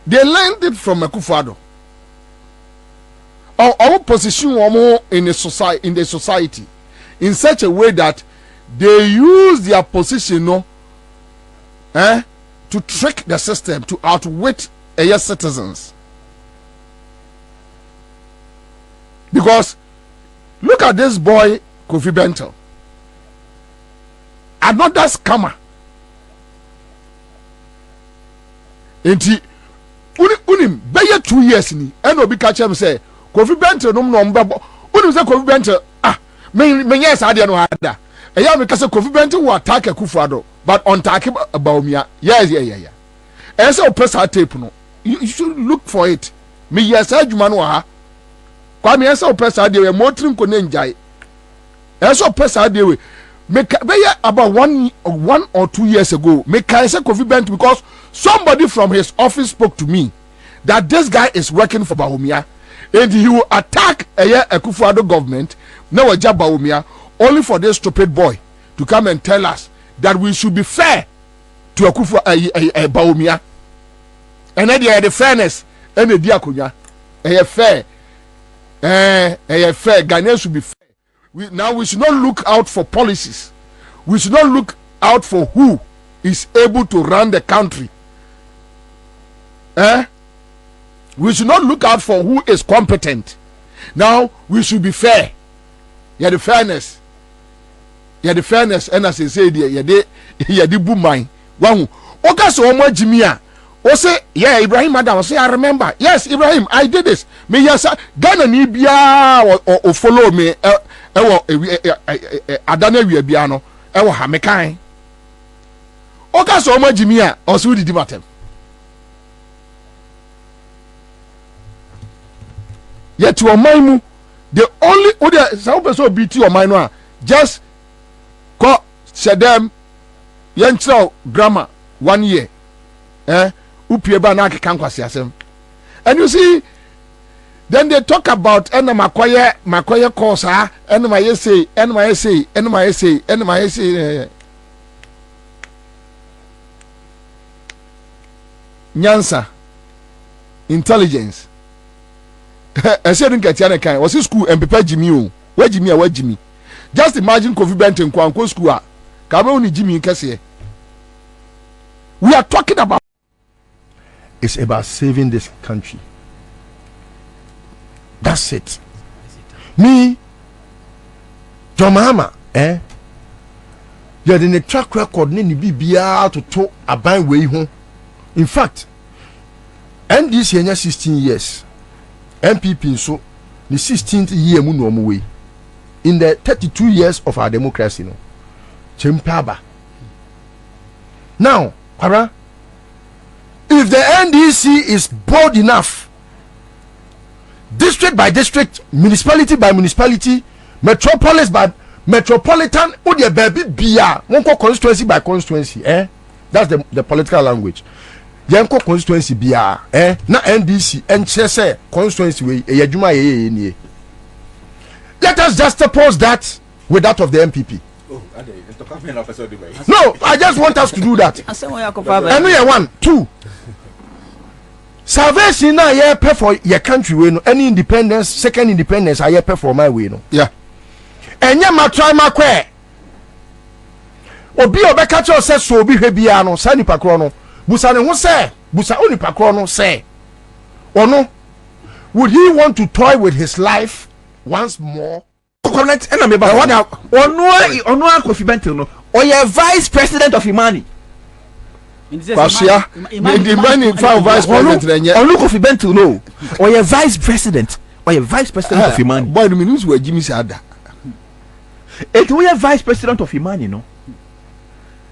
They learned it from Akufo-Addo. Our position in the society in such a way that they use their position to trick the system, to outwit citizens. Because look at this boy Kofi Bentil, another scammer. Enti unim beye 2 years ni eno bi ka chem say Kofi Bentil no mbebo unim say Kofi Bentil me yes ade no ada eya me ka say Kofi Bentil will attack Akufo-Addo but on attack Bawumia. Yes. And say opesa tape no you should look for it. Me yes adwuma no ha kwa me say opesa de we motoring ko na njai eso opesa de we me about 1 or 2 years ago me can say Kofi Bentil because somebody from his office spoke to me that this guy is working for Bawumia and he will attack Akufo-Addo government now Bawumia only for this stupid boy to come and tell us that we should be fair to Bawumia. And then the fairness and the diakonya fair fair. Ghanaians should be fair. We should not look out for policies. We should not look out for who is able to run the country. We should not look out for who is competent. Now we should be fair. Yeah, the fairness. And as I say, yeah, the boom mine. One, okay, so much Jimmy. O say, yeah, Ibrahim, madam. Say, I remember. Yes, Ibrahim, I did this. Me yes, Ghana ni bia or follow me. Adana we biano. Ewo ha mekan. Okay, so much Jimmy. Also did matter. Yet to mind the only some person beat you mind no just call them yenchro grammar 1 year upie ba na kan kwase asem. And you see then they talk about makoye course my say nyansa intelligence. I said in Katiana kind was school and prepare Jimmy. Where Jimmy? Just imagine Kofi Bentil Kwanko school. Only Jimmy Cassie. We are talking about it's about saving this country. That's it. Me, John Mahama, you're in a track record, ni BBR to talk about way home. In fact, and this year 16 years. MPP so the 16th year mu no way in the 32 years of our democracy no chempaba. Now para if the NDC is bold enough, district by district, municipality by municipality, metropolis by metropolitan, or the baby bia one constituency by constituency, that's the political language. Yanko constituency bia na NDC enchese constituency we yadwuma ye. Let us just oppose that with that of the MPP. No, I just want us to do that. And we are 1, 2. Salvation na ye pay for your country we no any independence, second independence I pay for my way no. Yeah. Enye ma try ma kwe. Obi obeka cho se so obi hwe bia no sa nipa kro no. Busa ne ho se, busa oni pakro no say, ono would he want to toy with his life once more? Connect and me ba ono Kofi Bentil no or your vice president of IMANI. Pasia the IMANI vice president ono Kofi Bentil no or your vice president of IMANI. Boy, the news were Jimmy Sada. It we vice president of IMANI no.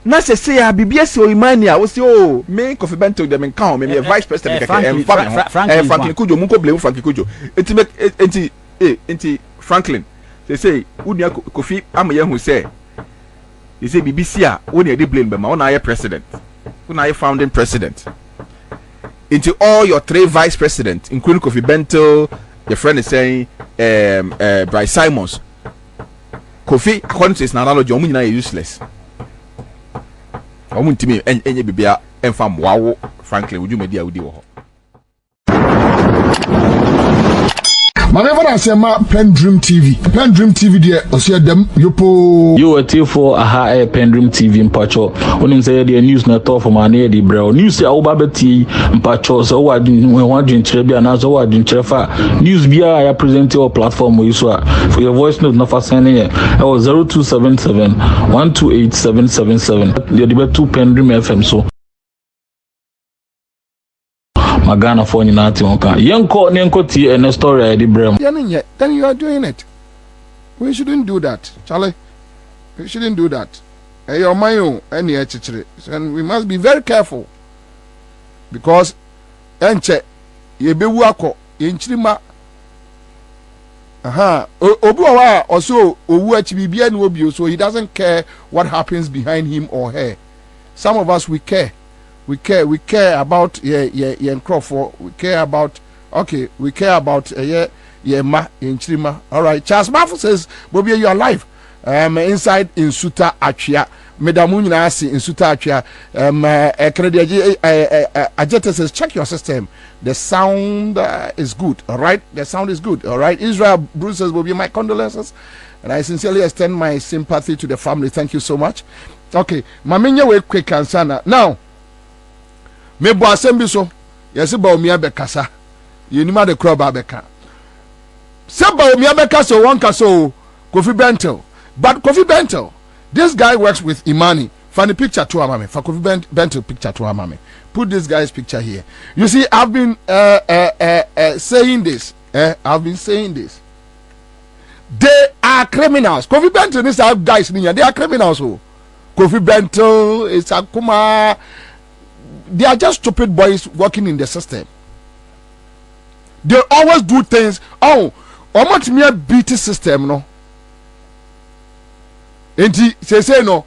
Na say BBS o IMANI a wo say o me Kofi Bentil dem kan me vice president Franklin Kujo mun ko blame Franklin Kujo enti Franklin say unia Kofi amaye hu say they say BBC a woni dey blame be ma wona aye president wona aye founding president into all your 3 vice president including Kofi Bentil, your friend is saying Bryce Simons. Kofi according to his analogy omu nyina useless. Omu ntimi enye bibia enfam wawo Franklin would you media wudi wo ho. Mama ever say ma PENDREAM TV there osia dem yopo you were for aha PENDREAM TV mpacho onim say the news na talk for man the bro news ya oba beti mpacho so wa dwen kire bia na so wa dwen kire fa news bia ya present your platform we so for your voice note na fa send here 0277 128 777 the debate to PENDREAM FM so Magana for you not Yanko tea and a story I did bram. Then you are doing it. We shouldn't do that, Charlie. We shouldn't do that. Your mind and and we must be very careful because enche ye be wako ye nchirima obuwa also owu achibibia ni obi so he doesn't care what happens behind him or her. Some of us we care. We care about Crawford. We care about ma in Chima. All right. Charles Mafu says, "Bobby, you are live. Inside in Suta Achia. Medamunya si in Suta Achia. Ajeta says, check your system. The sound is good. All right. The sound is good. All right. Israel Bruce says, Bobby, my condolences, and I sincerely extend my sympathy to the family. Thank you so much. Okay. Maminya we quick answer now. Me bo asem so yes Bawumia bekasa yenima de crowd beka se Bawumia bekasa one kaso Kofi Bentil but Kofi Bentil this guy works with IMANI. Funny picture to amame for Kofi Bentil picture to amame put this guy's picture here. You see I've been saying this I've been saying this, they are criminals. Kofi Bentil these are guys they are criminals. Kofi Bentil is Akuma. They are just stupid boys working in the system. They always do things. Oh, much mere BT system, no. And they say no.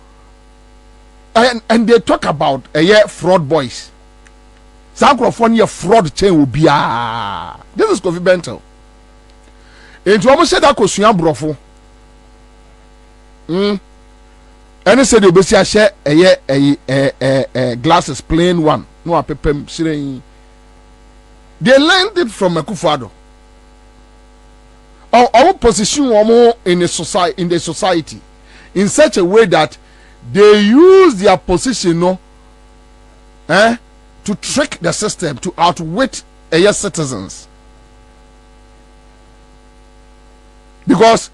And they talk about fraud boys. Sankrofoni fraud chain will be this is Kofi Bentil. And you almost said that Kosuya Brofo. And said you besi share glasses plain one no apepem sire. They learned it from Akufo-Addo. Our position in the society in such a way that they use their position to trick the system to outwit citizens. Because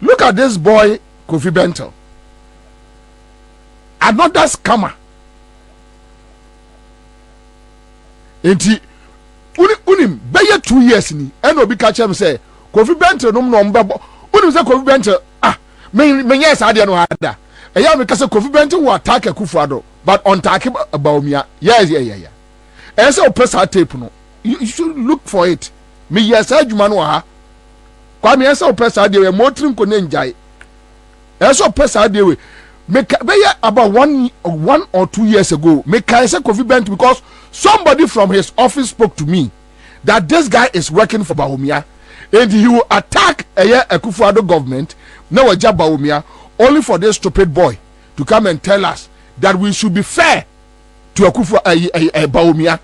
look at this boy Kofi Bentil. Another scammer. Enti unim beye 2 years ni eno obi ka chem say Kofi Bentil no mbebo unim say Kofi Bentil me yes ade no ada eya me ka say Kofi Bentil will attack Akufo-Addo but on attack Bawumia yes and say opesa tape no you should look for it me yes adwuma no ha kwa me yes opesa de we motrim ko ne njai yes opesa de we about 1 or 2 years ago, I said Kofi Bentil because somebody from his office spoke to me that this guy is working for Bawumia and he will attack Akufo-Addo government, now a job Bawumia, only for this stupid boy to come and tell us that we should be fair to Bawumia.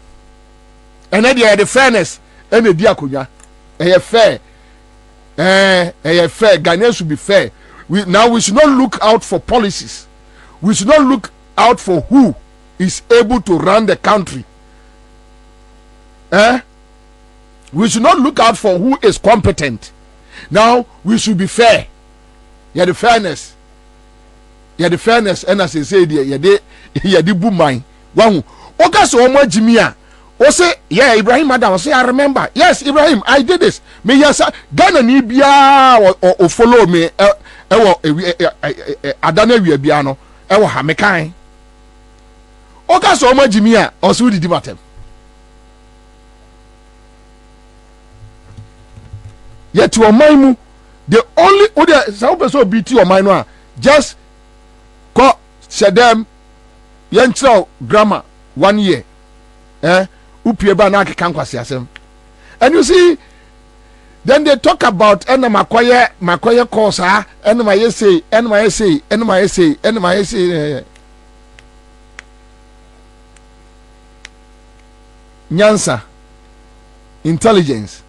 And then the fairness and the diakonia, fair, fair. Ghanaians should be fair. We should not look out for policies. We should not look out for who is able to run the country. We should not look out for who is competent. Now we should be fair. Yeah, the fairness. And as I say, yeah, the boom mine. One, okay, so much Jimia. O say, yeah, Ibrahim, madam. Say, I remember. Yes, Ibrahim, I did this. Me yes, Ghana ni bia or follow me. Adana wi bia no ewo ha mekan o ka so ma jimi a o so didi matem yet your mind mu the only other some person be to your mind no just ko shedem yenchro grammar 1 year upie ba na akeka nkwase asem and you see. Then they talk about makoye course my essay Nyansa, intelligence,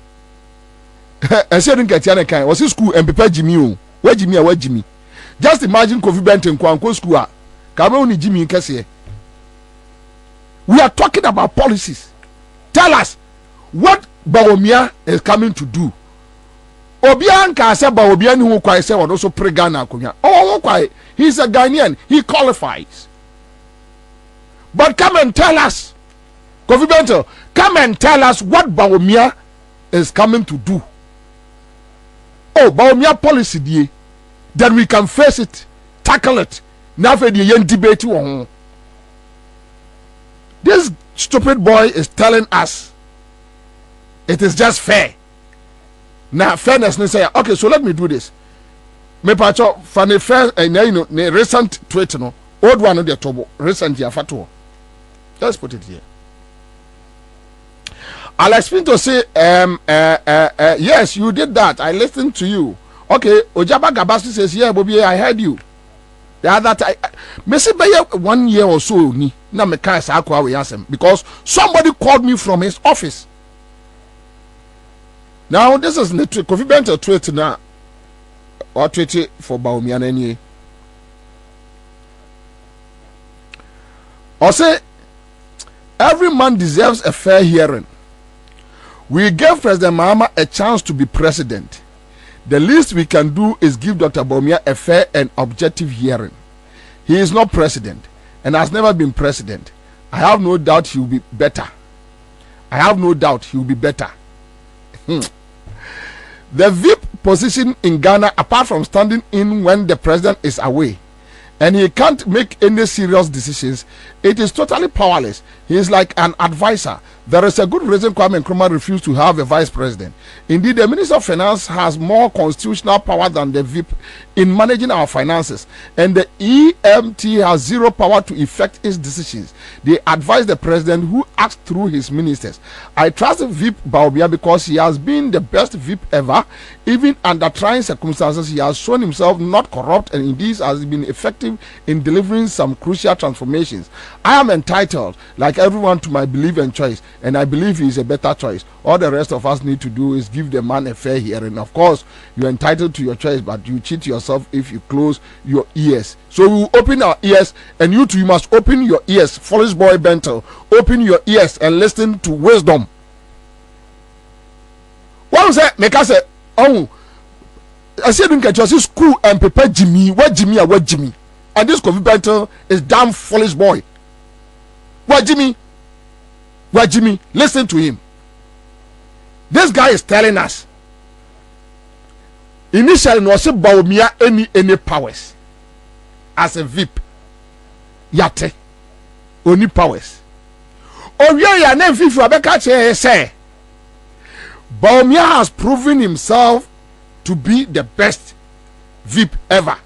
I said in Katiana kind was school and prepare Jimmy. Where Jimmy? Just imagine Kofi Bentil Kwanko school. Cameroon Jimmy Kessier. We are talking about policies. Tell us what Bawumia is coming to do. Obianka said Bawumia who quite say also pre Ghana. Oh, quite. He's a Ghanaian. He qualifies. But come and tell us, Kofi Bentil, come and tell us what Bawumia is coming to do. Oh, Bawumia policy die. Then we can face it, tackle it. Now for the young debate. This stupid boy is telling us it is just fair. Now fairness, they say, okay, so let me do this. Me pacho for the fair and the recent tweet no old one of the trouble recent year fatu. Let's put it here. I'll explain to say yes, you did that. I listened to you. Okay, Ojaba Gabasi says, yeah, Bobby, I heard you. The other time, Messi Bayer 1 year or so, ni na me kai sa akwa we asem because somebody called me from his office. Now this is the Kofi Bentil tweet now or tweet for Bawumia nani. Or say every man deserves a fair hearing. We gave President Mahama a chance to be president. The least we can do is give Dr. Bawumia a fair and objective hearing. He is not president and has never been president. I have no doubt he will be better. I have no doubt he will be better. The VIP position in Ghana, apart from standing in when the president is away, and he can't make any serious decisions, it is totally powerless. He is like an advisor. There is a good reason Kwame Nkrumah refused to have a vice president. Indeed, the Minister of Finance has more constitutional power than the VIP in managing our finances, and the EMT has zero power to effect its decisions. They advise the president, who acts through his ministers. I trust VIP Bawumia because he has been the best VIP ever. Even under trying circumstances, he has shown himself not corrupt and indeed has been effective in delivering some crucial transformations. I am entitled, like everyone, to my belief and choice, and I believe he is a better choice. All the rest of us need to do is give the man a fair hearing. Of course, you're entitled to your choice, but you cheat yourself if you close your ears. So we will open our ears, and you too, you must open your ears. Foolish boy Bentil, open your ears and listen to wisdom. One say, make us say, oh, I said, don't get your school and prepare Jimmy. What Jimmy? What Jimmy? And this Kofi Bentil is damn foolish boy. What Jimmy? What Jimmy? Listen to him. This guy is telling us. Initially, no say Bawumia any powers as a VIP. Yate, only powers. Oh yeah, name FIFA Abeka say Bawumia has proven himself to be the best VIP ever,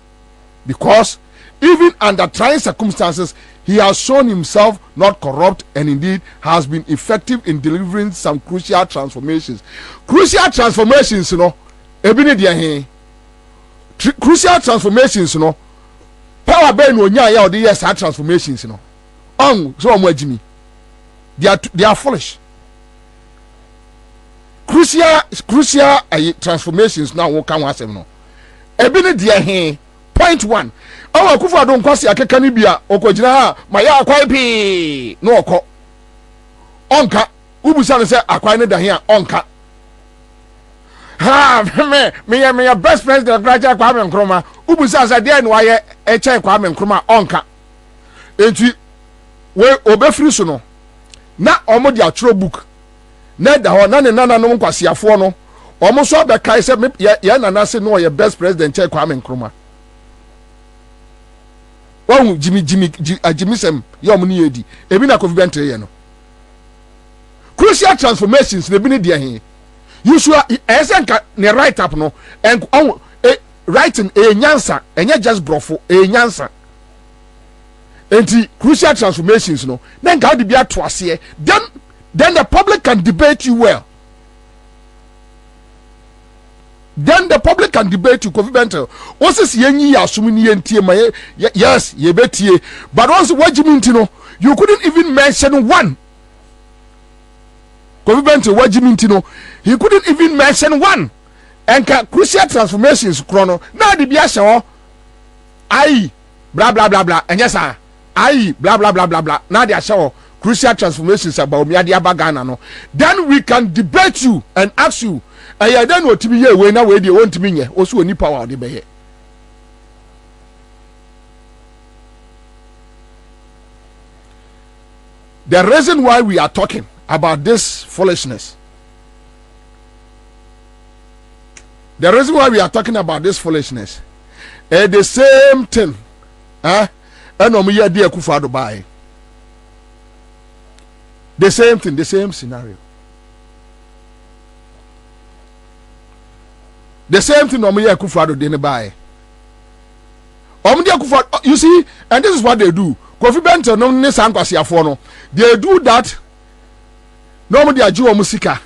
because even under trying circumstances, he has shown himself not corrupt and indeed has been effective in delivering some crucial transformations. Crucial transformations, you know, crucial transformations, you know. Power Ben will nya ya the yes transformations, you know. So Jimmy, they are foolish. Crucial transformations now won't come as no. Point one. Oh, Kufa don't kwasi akeka ni bia okojina ha maya akwai pi no okọ onka ubusa ne se akwai ne da hia onka ha me best president graduate Kwame Nkrumah ubusa se dey no waye eche Kwame Nkrumah onka enti we obefiri so no na omo dia chro book na da ho na ne nana no kwasiafo no omo so be kai se ye nana se no ye best president che Kwame Nkrumah. Wow, Jimmy Sem, Yomuni Yedi, Ebina Kofi Bentil no. Crucial transformations, the Bini Dia. You sure, Esenka, ne write up no, and writing a nyansa, and yet just brofo, a nyansa. And crucial transformations, no, then God be at twice here, then the public can debate you well. Then the public can debate you, Kofi Bentil. Once it's yenyi asumini yentie ma yes, ye betie. But once what you mean to know, you couldn't even mention one. Kofi Bentil, what you mean to know, he couldn't even mention one. enka crucial transformations krono na de bia hye ho ai bla bla bla bla enye sa ai bla bla bla bla bla na de hye ho crucial transformations about Bawumia de abagana no, then we can debate you and ask you aye then otimi ye we na we de wontimi nye oso oni power de beye. The reason why we are talking about this foolishness, the reason why we are talking about this foolishness, the same thing, and omuye de Akufo-Addo buy. The same thing, the same scenario. The same thing omuye Akufo-Addo didn't buy. Omuye Akufo-Addo, you see, and this is what they do. Kofi Bentil no ne sankwasiafo no, they do that. No mo dia jiwo musika.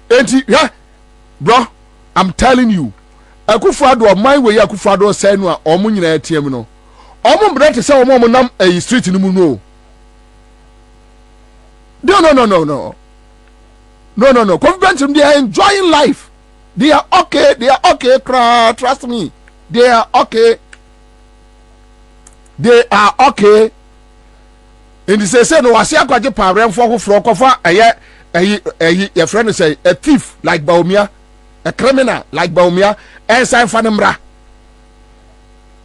Enti, yeah, bro, I'm telling you, Akufo-Addo my way Akufo-Addo say no a omo nyina atiem no. Omo brete say omo nam street no mu no. No. Kofi Bentil, they are enjoying life. They are okay. Trust me. They are okay. In the say no wase akwaje pawrem for kofa your friend say a thief like Bawumia, a criminal like Bawumia, and sign for nemra.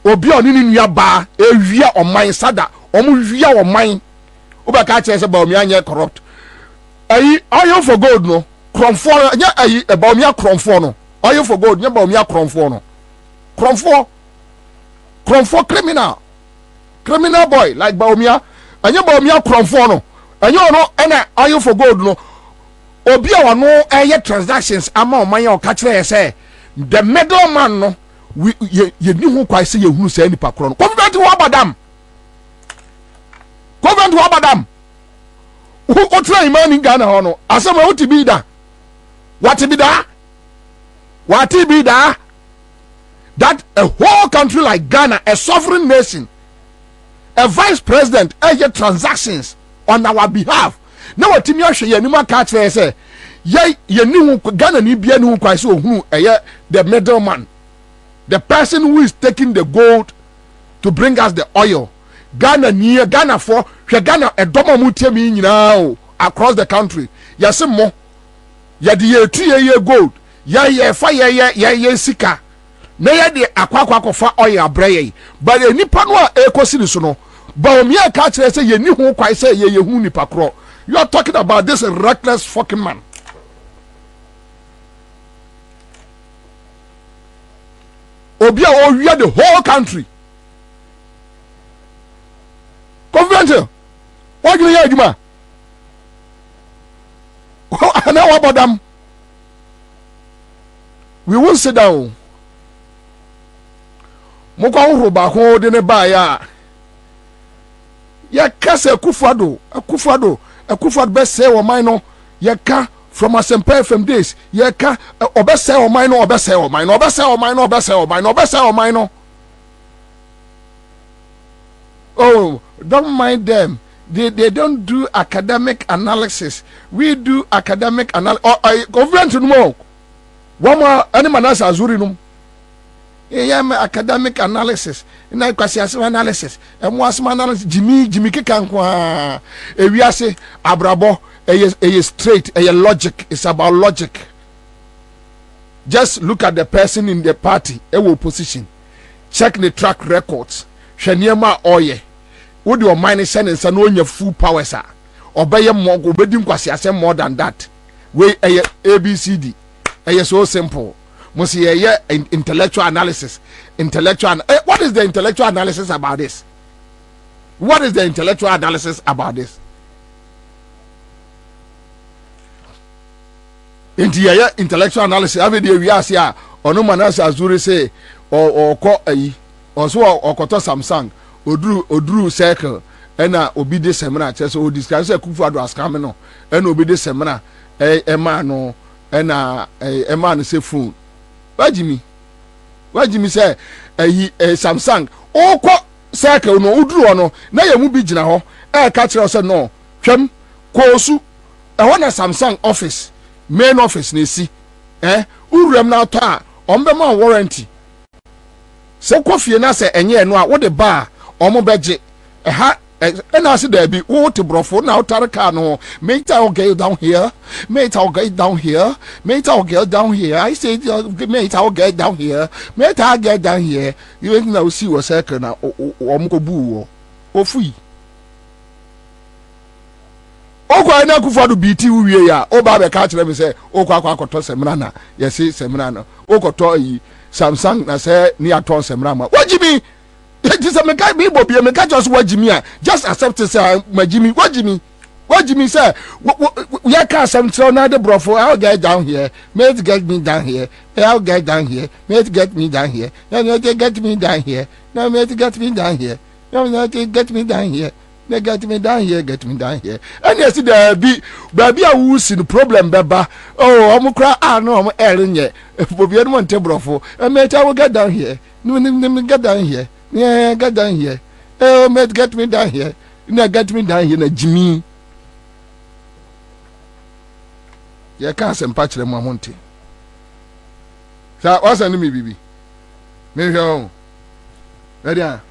Obi oni ni nua ba ewia o man sada, omo wia o man. Obaka che say Bawumia nye corrupt. Oil for gold no, kromfo nya Bawumia kromfo no. Oil for gold nya Bawumia kromfo no. Kromfo criminal boy like Bawumia. Anya Bawumia kromfo no. Anya no ena oil for gold no. Obi a wano transactions ama o man o ka kire say the middleman no ye ni hu kwai say ye hunu say nipa kro no. Confident wo abadam. Who try IMANI Ghana ho no. Asema wo tibi da. What be da? That a whole country like Ghana, a sovereign nation, a vice president, transactions on our behalf. Now what Timmy Ashe ye nima catch say ye ni Ghana ni bia ni kwai so hu the middleman, the person who is taking the gold to bring us the oil. Ghana for Ghana a domo mu temi nyina across the country. Yase mo ye de 2 year gold ye fa ye sika na ye de akwakwa kofa oil abreye but enipa no a ekosi ni so no Bawumia ka kire say ye ni hu kwai say ye hu nipa kro. You are talking about this reckless fucking man. Obia o wia the whole country. Convention. What you hear, Juma? Now about them? We will sit down. Moko ho ba ho de ne ba ya. Ya kase Akufo-Addo best say o man no. Ya ka from Asempa FM days. Ya ka obese o man no. Oh, don't mind them. They don't do academic analysis. We do academic analysis. Government no more. One more animal azuri no. Academic analysis. Na kwasi analysis. Asma analysis. Jimmy kekankwa. We say abrabo. Straight. Logic. It's about logic. Just look at the person in the party. Opposition. Check the track records. Shaniema oye. Would your mind is sending some on your full power, sir? Obey your more, obeying kwasi more than that. We ABCD. So simple. Must see intellectual analysis. What is the intellectual analysis about this? Intellectual analysis. Every day we ask ya. Ono manasa azuri say or ko or so or koto Samsung. Odru circle ena obi de seminar cheso o discuss Akufo-Addo askame no ena obi de seminar ema no ena ema no se phone wajimi say Samsung o ko circle no odru no na ye mu bi gina ho ka kire say no twam kosu e ho na Samsung office main office na si uruem na to a ombema warranty se Kofi na se enye no a wo de ba omo beje ha and I said there be what brofo now taraka no mate our girl down here mate our girl down here mate our girl down here I said mate our girl down here mate our girl down here you ain't now see what second now omko bu o fui o kwa na kufa do biti wie ya o ba be ka kire me say o kwa akoto semra na yesi semra na o koto yi Samsung na say ni aton semra ma wajimi just me guy me bobi me catch us wajimi a just accept say majimi wajimi say we can some na the brofo I'll get down here mate get me down here I'll get down here mate get me down here no get me down here no mate get me down here no get me down here they get me down here and yes there be baby a who see the problem beba oh omukra no om erinye bobi no monte brofo mate I will get down here no get down here yeah, get down here. Oh, mate, get me down here. No, get me down here, na Jimmy. Yeah, can't send patch them monte. So, what's an me, baby? Maybe home. Ready?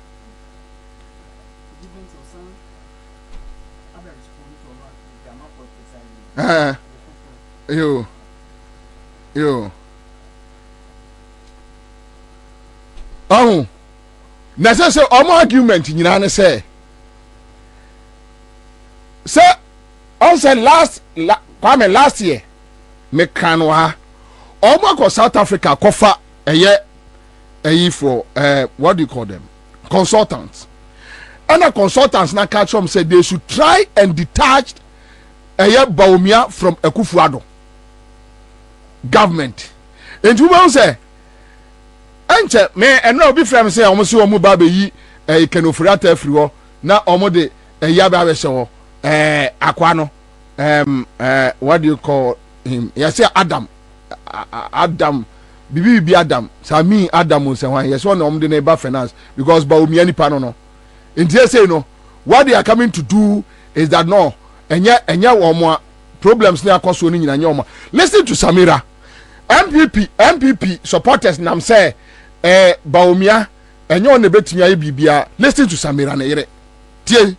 You. Oh. Na say omo argument nyina ne say on say last year me kanwa omo ko South Africa kofa eye for what do you call them consultants and the consultants na catch them say they should try and detach Bawumia from Akufo-Addo government and you will say enche me eno obi frem say omo se omo ba be yi kenofurata afiri na omo de ya ba be se ho akwa no what do you call him you say Adam bibi Adam sami Adam se wan yes one omo de na ba finance because Bawumia ni pa no ntie say no what they are coming to do is that no enya omo problems na akoso ni nyina nya omo listen to Samira MPP supporters nam say Bawumia enyo on betimi aye bibia listen to Samira na yere tie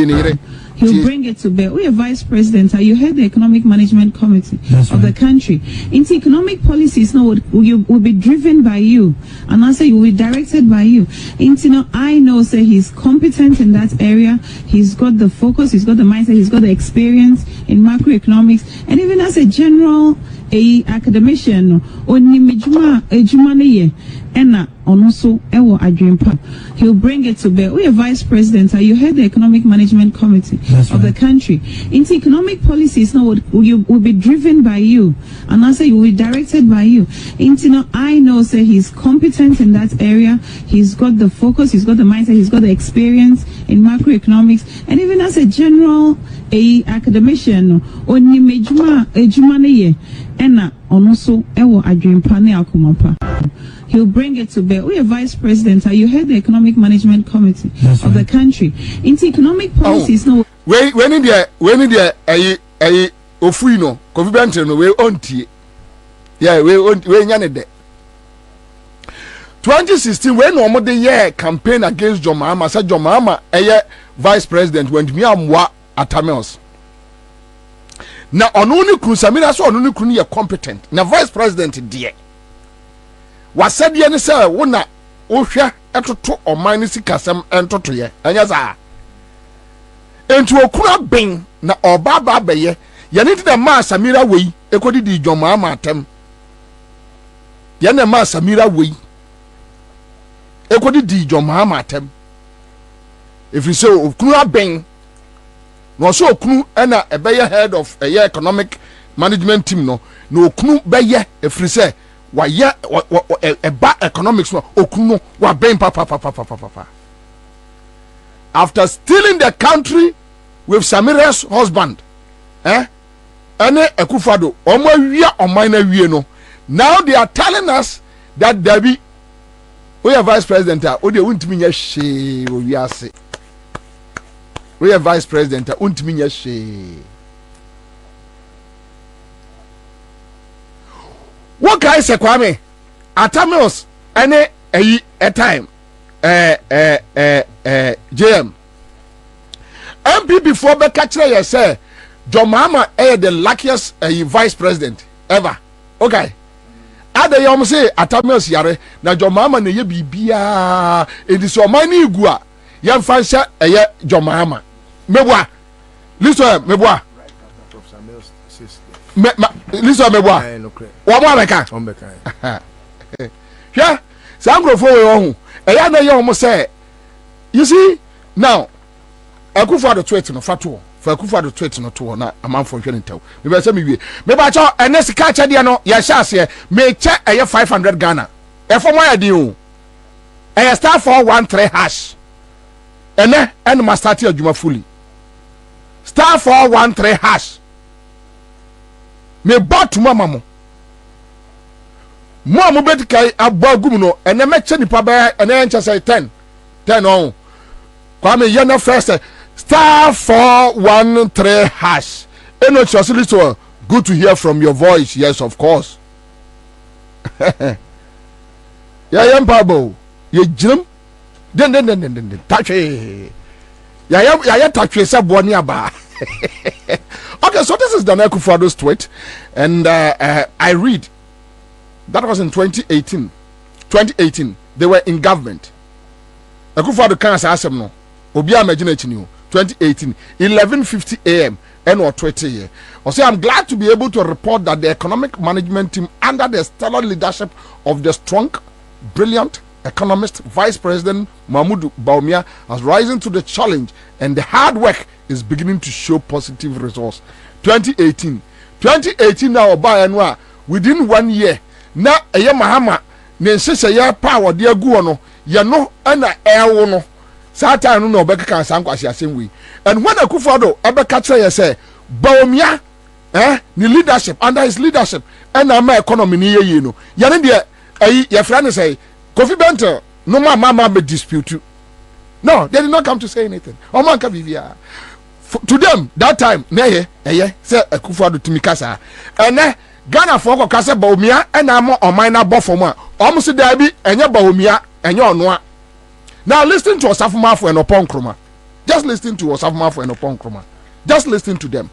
na yere he'll bring it to bear. We are vice president. You head the economic management committee of the country. Into economic policies now will be driven by you, and also you will be directed by you. Into I know say he's competent in that area. He's got the focus. He's got the mindset. He's got the experience in macroeconomics, and even as a general academician oni mejuma ejuma ena onoso ewo adwempa. He'll bring it to bear. We are vice president. You head the economic management committee of the country. Into economic policies now will be driven by you, and also you will be directed by you. Into I know say he's competent in that area. He's got the focus. He's got the mindset. He's got the experience in macroeconomics, and even as a general academician oni mejuma ejuma ena onoso ewo adwempa ne akomapa. He'll bring it to bear. We are vice president. You head the economic management committee of the country. Into economic policies now. When in the ofui no Kofi Bentil no we ontie. Yeah, we nyane de. 2016 when no the year campaign against John Mahama, said John Mahama vice president when me amwa atamels. Na onuni kru Samira so onuni kru ye competent. Na vice president die. Wasadia ne say wona ohwa etoto oman ne sikasem entoto ye. Anya za. Entu okura ben na obaba beye. Ye ne de ma Samira wei ekodi di John Mahama atem. Ye ne ma Samira wei ekodi di John Mahama atem. If you say okura ben no so okunu na ebeye head of economic management team no okunu beye efri say waya eba economics no okunu wa ben pa. After stealing the country with Samira's husband ene Akufo-Addo omo awia oman na wie no, now they are telling us that Debbie we are vice president o de wuntimi nya hwe o wiase. We are vice president untimi nya hwe. What guy say Kwame Atamios ene a time JM MP before be catch you say John Mahama the luckiest vice president ever. Okay. Ada yom say Atamios yare na John Mahama na ye bibia edisi o man igu a yem fansha John Mahama. Meboa. Listen meboa. Listen meboa. Wa mo ameka. Yeah. Sangro for we ohu. Eya na ye omo say you see now Akufo the tweet no fatuo. For Akufo the tweet no to na amanfo hwe ntaw. Me be say me wie. Me ba cha enes ka cha de no ya sha ase me che 500 Ghana. E for my de o. E star 413 hash. Ene en ma start adwuma fully. Star 413 hash. Me bot mama mo. Mo beti kai abagum no ene me che nipa ba ene enche say 10 on. Kwa me yana first star 413 hash. Eno chosili so good to hear from your voice. Yes, of course. Ya yempabo. Ye jim. Den. Touchy. Ya touchy se boni aba. Okay, so this is Daniel Kufado's tweet, and I read that was in 2018. 2018, they were in government. Akufado kan sa asem no. Obi imagine chini 2018, 11:50 a.m. and or 20 here. I say I'm glad to be able to report that the economic management team under the stellar leadership of the strong, brilliant economist Vice President Mahmoud Bawumia has risen to the challenge, and the hard work is beginning to show positive results. 2018 now by anwa within 1 year na eye Mahama ne nsese ya power de agu no ye no na ewo no satan no obekaka sankwase asemwe. And when Akufo-Addo ebeka kire ye say Bawumia ni leadership, under his leadership and ama economy ni ye no ye ne de ye fra ne say Kofi Bentil no mama be dispute you. No, they did not come to say anything. O man ka bibia to them that time say Akufo-Addo timikasa ene Ghana for ko kase Bawumia ena mo oman na bofo mu a omo da bi enye Bawumia enye ono a. Now listen to Osafumafo and Oponkroma. Just listen to Osafumafo and Oponkroma. Just listen to them.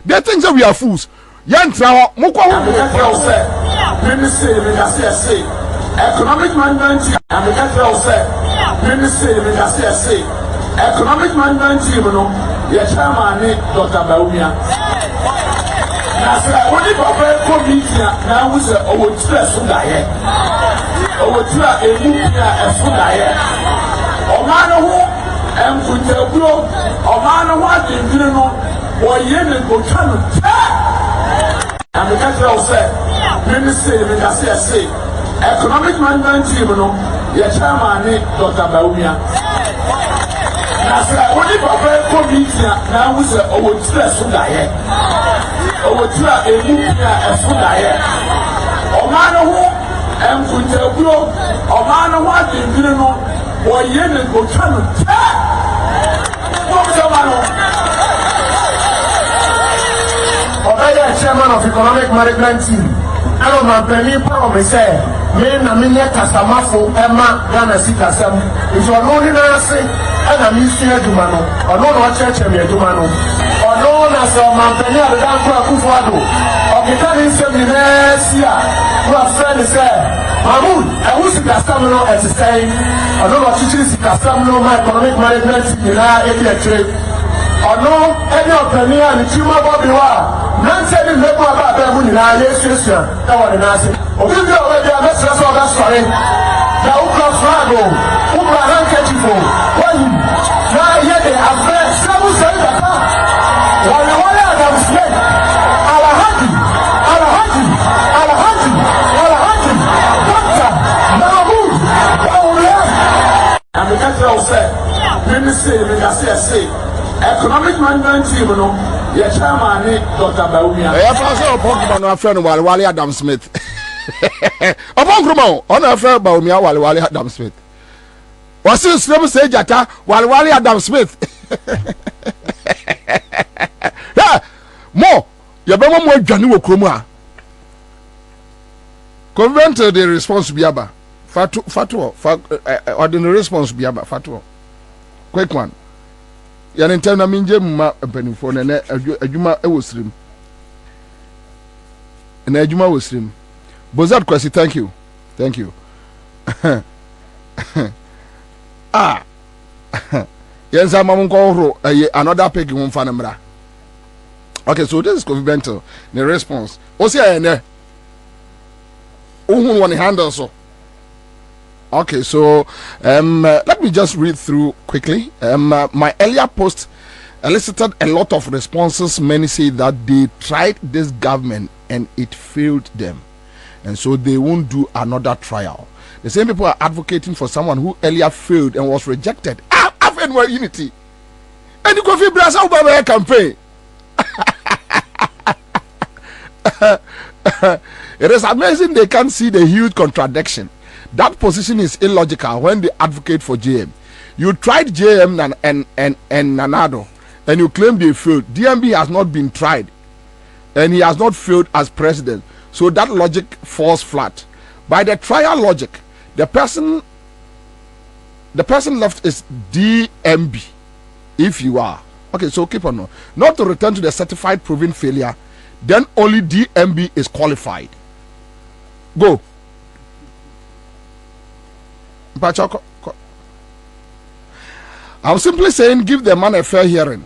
They think that we are fools. Yantra moko economic management economic management team no ye chairman ni Dr. Bawumia. Na say only papa ko meeting na wo say owo tira so da ye. Owo tira emu ya efo da ye. O ma no ho emfutaburo o ma no ho adindire no wo ye ne go tano. And the country say economic management team no ye chairman ni Dr. Bawumia. Na say only papa ko meeting na wo say owo tira so da ye. Owo tira emu ya efo da ye. O ma no ho emfutaburo o ma no ho adindire no wo ye ne go tano. Chairman of economic management team. I don't know any problem say me na me ne kasamafo ema Ghana sikasam. If you know ni na say and am isi aduma no. Ono no church me aduma no. Ono na so mampeni adan ko Akufo-Addo. Okita ni se mi na sia. Wa friend say Mahmoud, I wish sikasam no exercise. Ono no chichi sikasam no my economic management team na e be trade. Ono any opinion and chima bobi wa Nancy ni lepo aba abebu ni na yesu e wo ni na se obi bi o we dia mesra so ga sori na ukra flago ukra handkerchief wani na ye de abe sabu sori bata wale Adam Smith alhaji Dr. Mahmoud Bawumia amekatra o se me say economic management team no ye chairman ni Dr. Bawumia. E fa so Oponkroma no afre no wale Adam Smith. Oponkroma on afre Bawumia wale Adam Smith. Wasi srem say jata wale Adam Smith. Yeah, mo ye be mo adwane wo kromu a. Convent the response biaba. Fatu ordinary response biaba fatu. Quick one. Yan intend minje ma penifo na adwuma ewosrim. Na adwuma wosrim. Bozat kwasi, thank you. Thank you. Ah. Yensa mamunko ro another peg won fa namra. Okay, so this is Kofi Bentil. The response. Osi ene. Who want to handle so? Okay, so let me just read through quickly. My earlier post elicited a lot of responses. Many say that they tried this government and it failed them, and so they won't do another trial. The same people are advocating for someone who earlier failed and was rejected. After unity, and the Kofi Brasa Ubaba campaign. It is amazing they can't see the huge contradiction. That position is illogical when they advocate for JM. You tried JM and Nanado, and you claim they failed. DMB has not been tried, and he has not failed as president. So that logic falls flat. By the trial logic, the person left is DMB. If you are okay, so keep on. Not to return to the certified proven failure, then only DMB is qualified. Go. I'm simply saying give the man a fair hearing.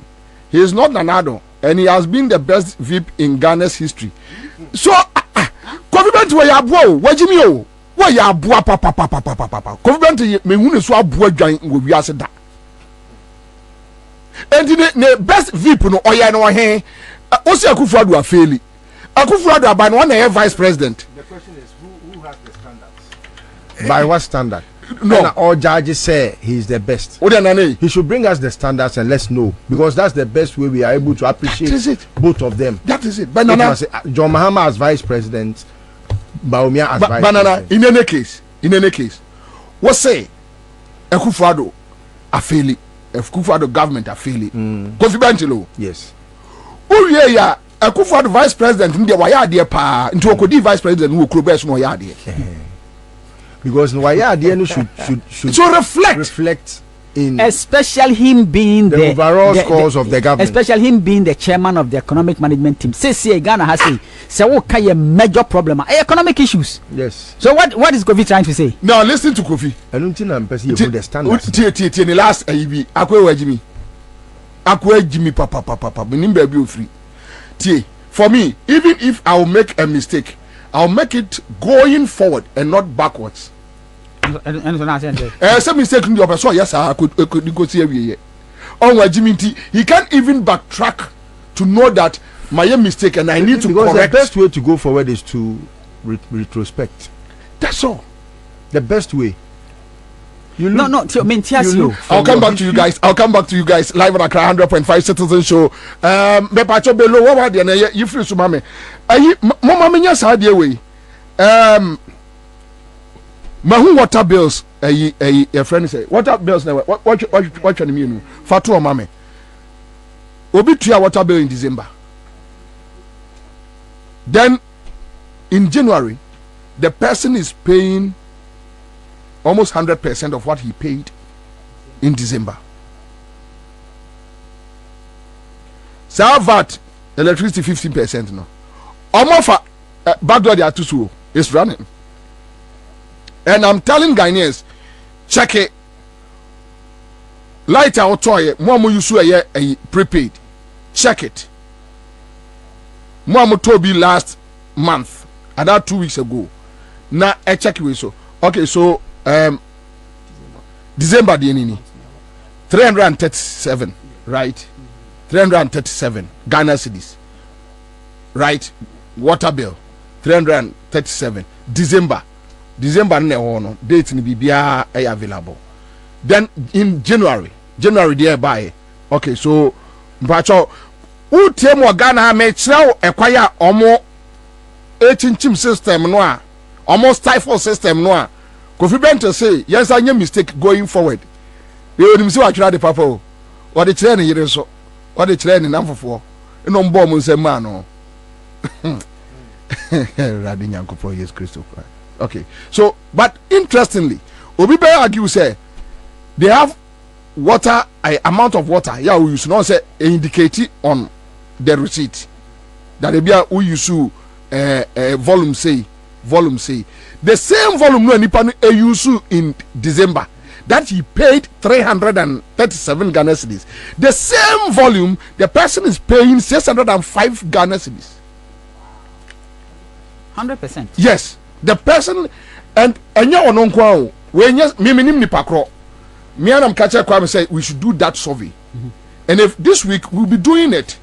He is not Nanado, and he has been the best VIP in Ghana's history. So, Kofi Bentil where you boy, where Jimmy o, where you boy papa. Kofi Bentil me who is so boy join we are said that. And the best VIP no oya no he. Osi Akufo-Addo a faili. Akufo-Addo by one vice president. The question is who has the standards? By what standard? No, and all judges say he is the best. He should bring us the standards and let's know, because that's the best way we are able to appreciate both of them. That is it. Banana. John Mahama as vice president, Bawumia as vice president. In any case, what say Akufo-Addo a faili? Akufo-Addo government a faili. Kofi Bentil. Yes. Yeah, Akufo-Addo vice president in the Wayade pa into Okodi vice president who could best no yade. Because Wayade should so reflect in especially him being the overall scores of the government, especially him being the chairman of the economic management team. Say Ghana has a major problem, economic issues. Yes. So what is Kofi trying to say? Now listen to Kofi. I don't think I'm person you understand. The last AEB Akwe Jimmy papa minimbe be free. For me, even if I will make a mistake, I'll make it going forward and not backwards. Some mistake in the person, yes, I could go see every year. Jimmy, he can't even backtrack to know that my mistake and I need to because correct. The best way to go forward is to retrospect. That's all. The best way. I'll come back to you guys. Live on Accra 100.5 Citizen Show. Me pacho belo wa de na you free so mame. Ayi mama menya sa de we. Mahu water bills your friend say water bills na what you mean? Fatu o mame. Obi tua water bill in December. Then in January the person is paying almost 100% of what he paid in December. VAT electricity 15% no. Omofa backdoor they are too slow. It's running. And I'm telling Ghanaians, check it. Light out toy, more you a prepaid. Check it. More Toby last month, and that 2 weeks ago. Now I check it so. Okay, so December the nini 337, right? 337 Ghana cedis, right? Water bill 337 December no date ni bibia available. Then in January there by okay, so mpacho who tell Ghana me chira ekwaya omo echinchim system no a omo stifle system no a Kofi Bentil say yes, I made mistake going forward. They will see what you the papa or the train here so or the train in for no bomb say man no Radin Yanko pro yes Christopher. Okay. So, but interestingly, Obi Bear argue say they have water, amount of water. Yeah, we use not say indicate on the receipt that we use volume say the same volume no nipa use in December that he paid 337 Ghana cedis. The same volume the person is paying 605 Ghana cedis. 100%. Yes, the person and enya ononkwa we minim ni pakro. Me and Kacha Kwame say we should do that survey. And if this week we'll be doing it,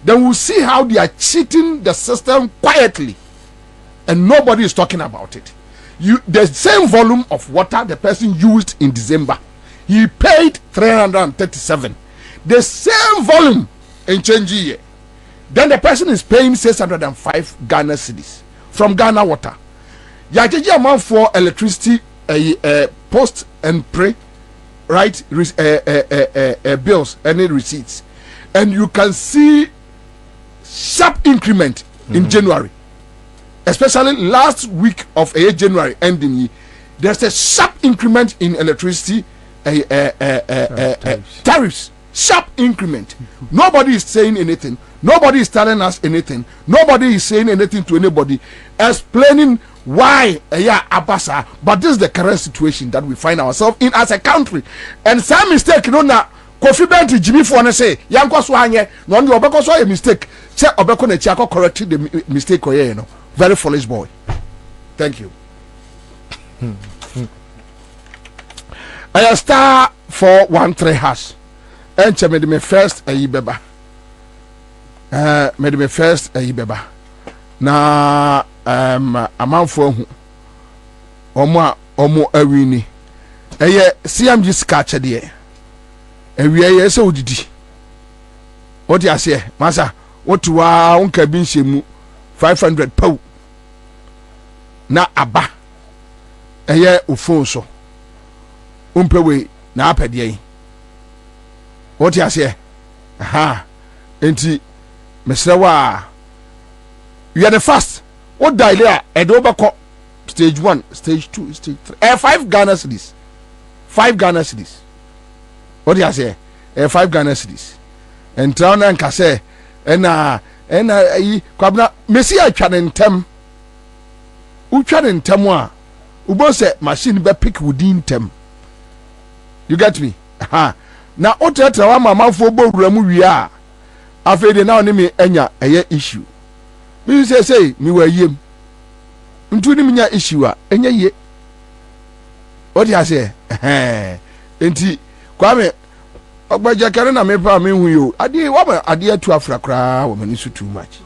then we'll see how they are cheating the system quietly and nobody is talking about it. The same volume of water the person used in December, he paid 337. The same volume in change year, then the person is paying 605 Ghana cedis from Ghana Water. Yajeji amount for electricity post and pre, right? Bills, any receipts, and you can see sharp increment in January. Especially last week of January ending, there's a sharp increment in electricity tariffs. Sharp increment. Nobody is saying anything. Nobody is telling us anything. Nobody is saying anything to anybody, explaining why abasa. But this is the current situation that we find ourselves in as a country. And some mistake, you know, now Kofi Bentil Jimmy for say, Yanko Swanye, no one obeko so a mistake. Say obeko ne chiako correct the mistake or you know. Very foolish boy. Thank you. I star 413 hash. And made me first a yibeba. Made me first a yibeba. Na amount for omo awini. Eye CMG scratch there. Ewie ye se odidi. What you say, masa? What wa unka bin shemu 500 pow. Na aba eye ofon so umpewe na apede yi what you say aha enti mesrewa you are the first what daily a edo beko stage 1 stage 2 stage 3 5 Ghana cedis 5 Ghana cedis what you say 5 Ghana cedis entra na nka say ena yi kwabna mesi atwa ne ntem utwa ne ntem a ubo se machine be pick within ntem. You get me? Aha. Na otetra wa mamafo bowura mu wi a afede na oni me enya eye issue. Me say me wa yem. Ntu ni nya issue a enya ye. Odi ase enti kwame ogbaja kare na me pa me hu yo. Ade wa ba ade atu afrakra wo mani so too much.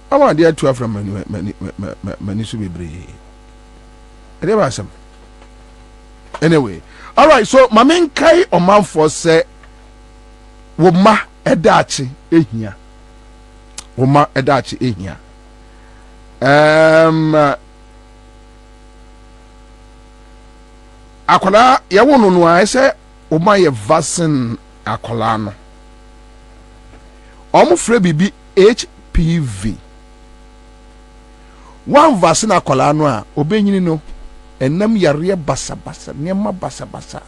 I want the 12 from many subibri. Anyway, all right. So, my main kai or man for say, Woma edachi ehia. Woma edachi ehia. Akola ya wonu no I say Woma ye vaccine akola no. Omo frɛ bibi HPV. One vaccine akola no a obenyini no enam yare basa nema basa.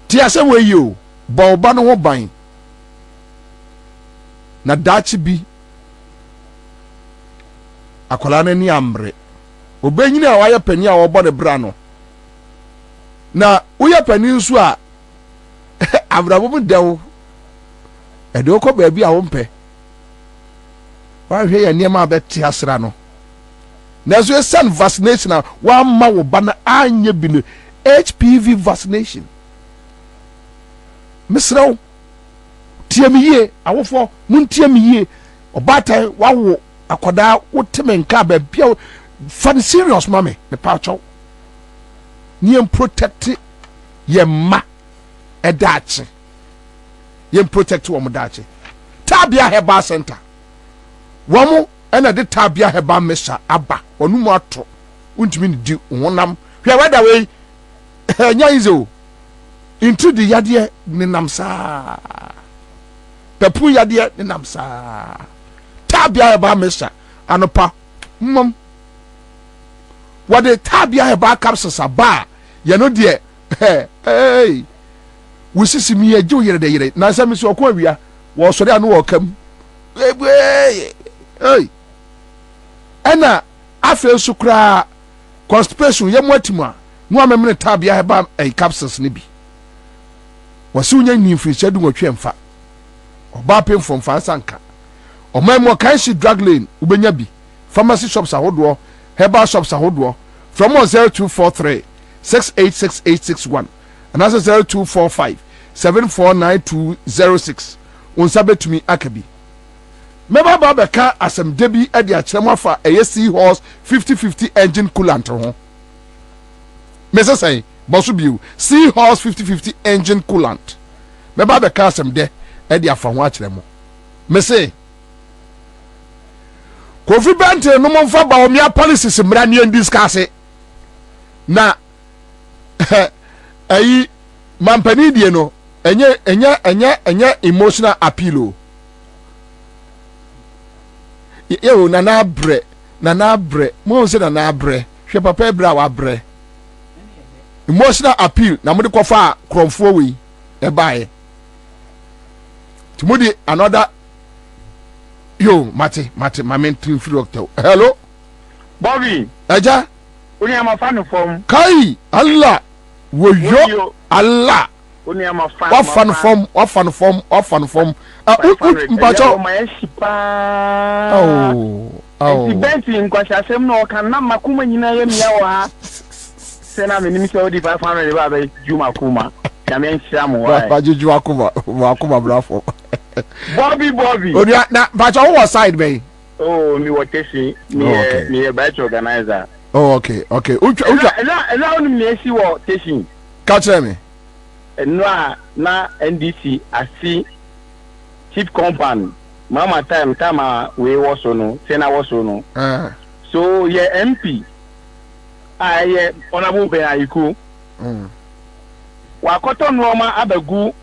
Ti asem we yo ba oba no ho ban. Na dachi bi akola no ni amre. Obenyini a wayɛ pani a wɔbɔ ne bra no. Na woyɛ pani nso a abrabo dewo edo ko ba bi a wo mpɛ. Wa hwe ya niema abeti asra no. Na so send vaccination a wa ma wo ba na anya bi no HPV vaccination. Misraw tiamiye awofo mun tiamiye obata wa wo akoda wo temenka ba bia fan serious mame me pa chow. Niem protect ye ma edachi. Yem protect wo dachi. Tabia Herbal Center. Wamo ena de tabia Herbal Mesha aba. Onu mu ato. Untimi ni di wonam. Hwe weda we nya izo. Into the yade ni namsa. pepu yade ne nam saa tabia ba mesha anopa mom wade tabia ba capsules aba ye no de hey wusisi mi ye jo yere de yere na se mi so ko awia wo sori anu wo kam hey ena afa sukra constipation ye moatima no amemne tabia ba capsules ne bi wasi unya nyimfiri chedu nwotwemfa oba pem from fansanka omamo kanshi drug lane ubenya bi pharmacy shops ahodo herbal shops ahodo from 0243 686861 and also 0245 749206 unsabetumi akabi meba baba ka asem debi e dia kyeremafa eye horse 50-50 engine coolant ho mesa say bosu biu horse 50-50 engine coolant meba be ka asem de e dia fa ho akyeremo mese Kofi Bentil no monfa Bawumia policies mra ne discuss na ayi mampani die no enye emotional appeal o yo nana bre mo se nana bre hwe papa bra wa bre emotional appeal na mo de kofa kromfo we e bae timodi another yo mate mamen free doctor hello Bobby aja oni am fan form kai Allah woyo Allah oni am fan wa fan form mpacho ti Bentil nkwasha sem no kan na makuma nyina ye mia wa sena me nimi so di 500 ba ba juma kuma ya men shamu wa ba juju akuma brafo Bobby oni na mpacho wo side be oh mi woteshi mi batch organizer oh okay ucha ela onu mi esi wo teshi catch me enwa na NDC asi chief compound mama time we was no sena was no so ye MP aye honorable be ayiku wa koto no ma abagu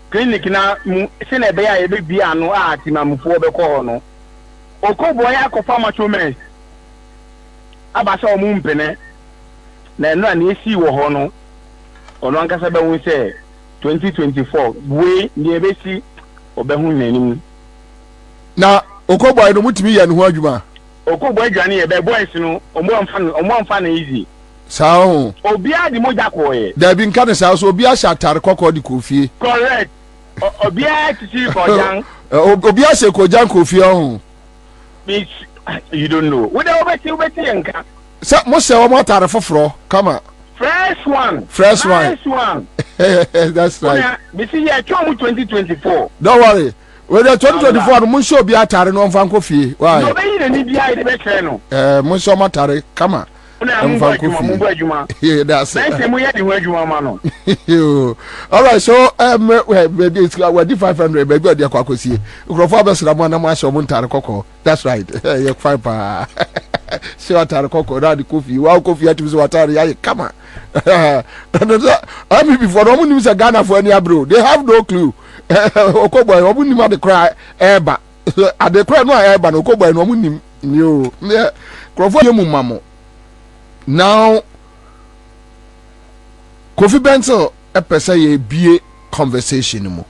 clinic na sena be ya be bi anu a timamfo be ko no okobo ya ko pharmacy men abasa o mu mpene na enwa na esi wo ho no ono ankasa be hu se 2024 we ni ebesi obehu nanim na okoboy no mutimi ya ne ho adwuma okoboy adwane ye be boys no omo amfa na easy sao obi adi moja koye da bi nka ne sao so obi a shatare kokko di Kofi correct obi a titi kojan obi a se kojan Kofi ohun you don't know we dey obeti enka sa mo se o mo tare foforo kama fresh one that's right we see here 2024 don't worry we the 2024 no mun show bi atare no mfa Kofi why no be yin ni bia ide be kire no mun show mo tare kama mfa Kofi mun bo adwuma that's it say mo ye di ho adwuma ma no all right so baby it's we di 500 baby odi akwakosie ukrofo abesra mo na mo asho mo tare kokko that's right you fine pa se watare kokko na di Kofi wa Kofi ati so watare ya kama I'm before no money say Ghana for any abro they have no clue okoboy obu ni ma de cry eba ade cry no eba no okoboy no money yo krofo yemu mamo now Kofi Bentil e pese ye bie conversation mo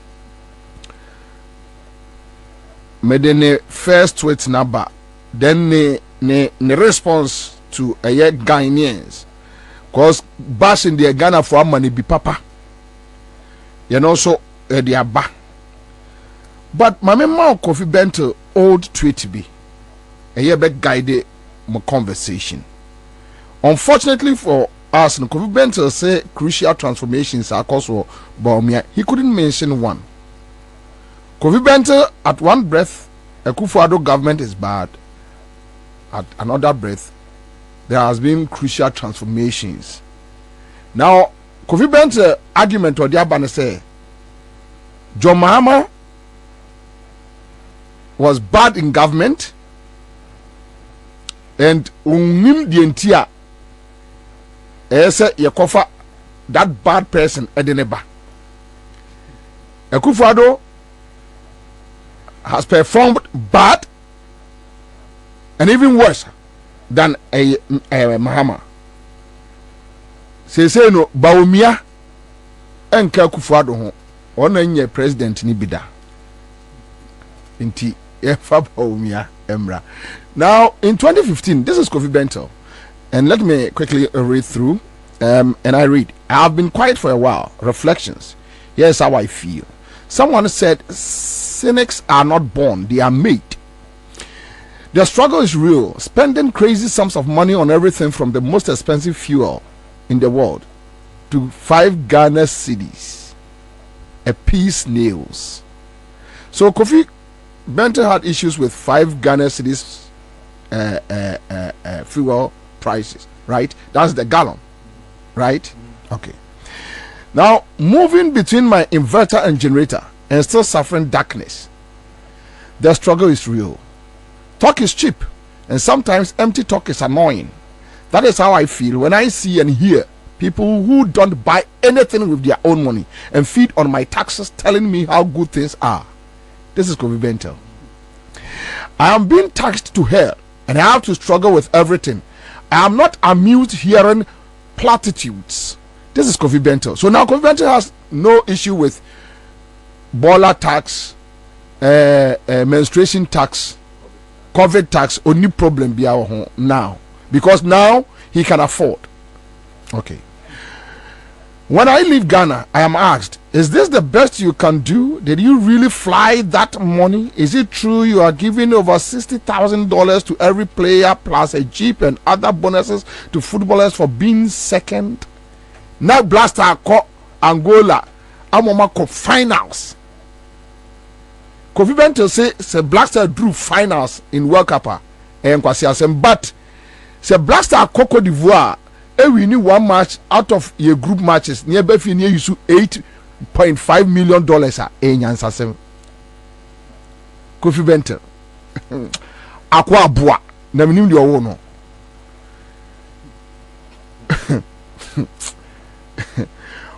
me de ne first tweet number then ne response to a Ghanaians cause bash in the Ghana for money be papa you know so the aba but my mama Kofi Bentil old tweet be a year back guide my conversation unfortunately for us no Kofi Bentil say crucial transformations are caused for Bawumia he couldn't mention one. Kofi Bentil at one breath Akufo-Addo government is bad, at another breath there has been crucial transformations. Now Kofi Bentil argument or the abane say John Mahama was bad in government and unim the entia ese yekofa that bad person edeneba Akufo-Addo has performed bad and even worse than a Mahama. Say no Bawumia enka Kufuado ho ona nye president ni bida. Inti efa Bawumia emra. Now in 2015, this is Kofi Bentil, and let me quickly read through. And I read, I have been quiet for a while. Reflections. Here's how I feel. Someone said, cynics are not born, they are made. The struggle is real. Spending crazy sums of money on everything from the most expensive fuel in the world to 5 Ghana cedis a piece nails. So Kofi Bentil had issues with 5 Ghana cedis fuel prices, right? That's the gallon, right? Okay. Now, moving between my inverter and generator and still suffering darkness. The struggle is real. Talk is cheap, and sometimes empty talk is annoying. That is how I feel when I see and hear people who don't buy anything with their own money and feed on my taxes telling me how good things are. This is Kofi Bentil. I am being taxed to hell, and I have to struggle with everything. I am not amused hearing platitudes. This is Kofi Bentil. So now Kofi Bentil has no issue with baller tax, menstruation tax, COVID tax, only problem be our home now. Because now he can afford. Okay. When I leave Ghana, I am asked, is this the best you can do? Did you really fly that money? Is it true you are giving over $60,000 to every player plus a jeep and other bonuses to footballers for being second? Now Blaster call Angola, Amoma call finals. Kofi Bentil say Blaster drew finals in World Cup and Kwasi, but say Blaster Cote d'Ivoire we need 1 match out of your group matches near Befi near you $8.5 million Nyansasem. Kofi Bentil akwa abua na minim de owo no.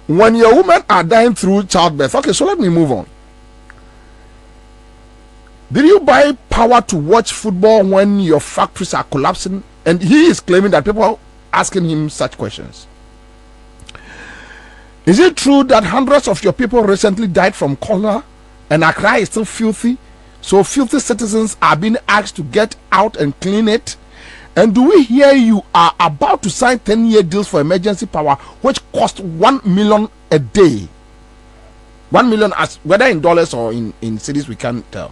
When your women are dying through childbirth, okay, so let me move on. Did you buy power to watch football when your factories are collapsing? And he is claiming that people are asking him such questions. Is it true that hundreds of your people recently died from cholera and Accra is still filthy? So filthy citizens are being asked to get out and clean it? And do we hear you are about to sign 10-year deals for emergency power, which cost 1 million a day? 1 million, as whether in dollars or in cities, we can't tell.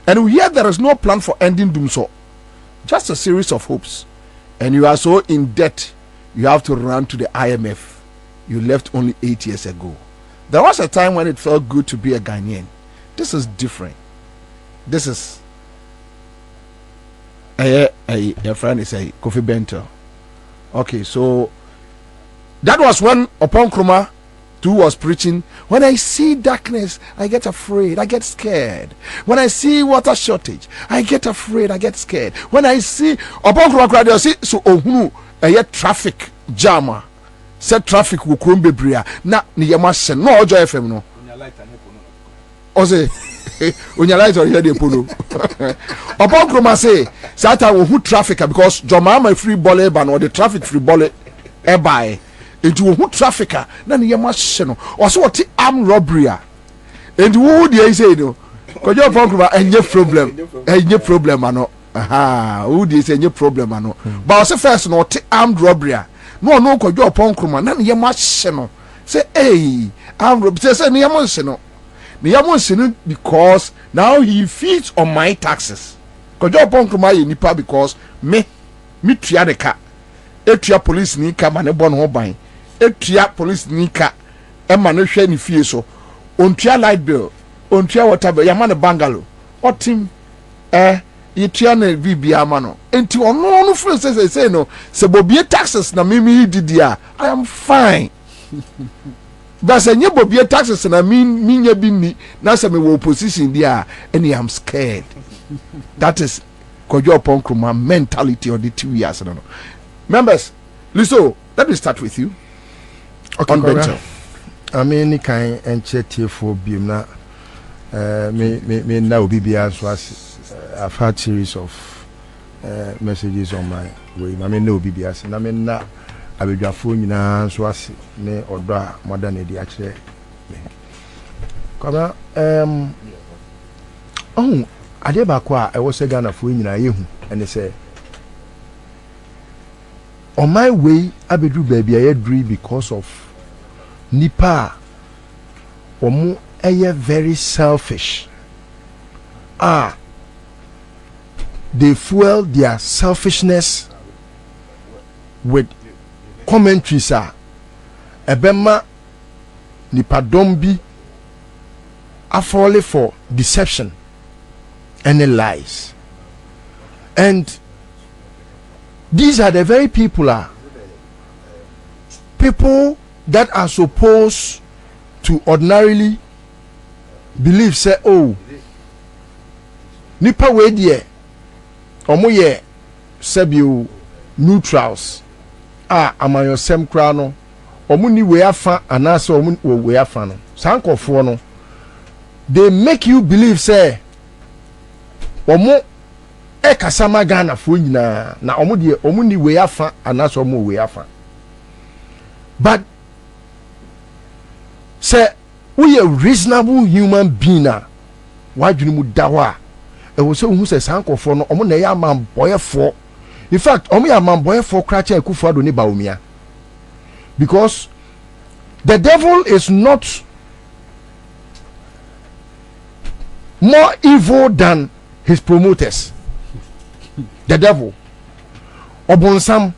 And we hear there is no plan for ending Doomso. Just a series of hopes. And you are so in debt, you have to run to the IMF. You left only 8 years ago. There was a time when it felt good to be a Ghanaian. This is different. This is your friend is a Kofi Bentil. Okay, so that was when upon Kruma 2 was preaching. When I see darkness, I get afraid, I get scared. When I see water shortage, I get afraid, I get scared. When I see upon Kruma, see so ohunu traffic jam. Set traffic will come be bria. Na ni yamashe no ojo FM no. Ose when your light or here the polo. Upon Kruma say Satan will who traffic because Jomama free ball or the traffic free ball buy. Into who trafficker na ne yamashe no. Also what armed robbery. And who dey say no. Cause your Kruma enye problem. Enye problem ano. Aha, who dey say enye problem ano. But also first no armed robbery. No cause your Kruma na ne yamashe no. Say hey, armed robbery say ne yamashe no. Because now he feeds on my taxes. Because your punk my nipa because me tria the car. Etria police ni ka mane bon ho ban. Etria police ni ka e mane hwe ni fie so. Ontria light bill, ontria water bill, ya mane bungalow. Otim ye tria na bibia ma no. Enti ono no friend say no, se bobie taxes na me didia. I am fine. But say nye bobie taxes na minya bi ni na say me wo opposition dia and I am scared. That is Kojo Ponkruma mentality on the 2 years. No. Members, Liso, let me start with you. Okay, on Bentil. I mean, any kind and chat here for Bimna. me now BBS was I've had series of messages on my way. I mean no BBS and I mean na abedwafo nyina so ase ne odo a modern e di a kire me. Kama ade ba kwa e wo se Ghana fo nyina yehu ene say on my way abedu baby I dream because of nipa omo eye very selfish. They fuel their selfishness with commentaries ebema nipa dombi afole for deception and lies. And these are the very people that are supposed to ordinarily believe say oh nipa we die omo ye sebio neutrals amayosem kra no omo ni we afa anase omo we afa no sankofo no they make you believe say omo kasama Ghana fo nyina na omo de omo ni we afa anase omo we afa. But say we a reasonable human being why do you dawa e wo say who say sankofo no omo na ya man boyefo. In fact omo ya man boyefo kracha Akufo-Addo ni Bawumia, because the devil is not more evil than his promoters. The devil obonsam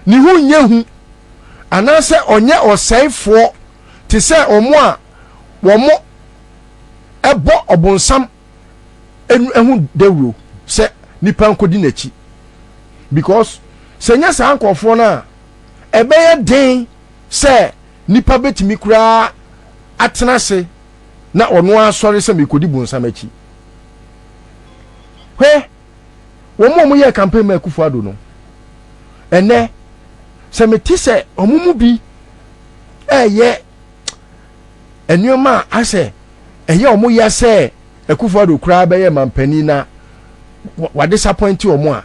ni hu nyehu anase onye osaifo ti se omo a womo ebo obonsam ehu dewro se nipa nkodi nachi, because se nya sa ankofo na ebeye den se nipa betimi kura atena se na ono asori se mekodi bonsam achi. Womo ye campaign ma Akufo-Addo no ene se meti se omumu bi eye enioma ase eye omo ya se Akufo-Addo kura be ye mampani na wa disappoint omo a.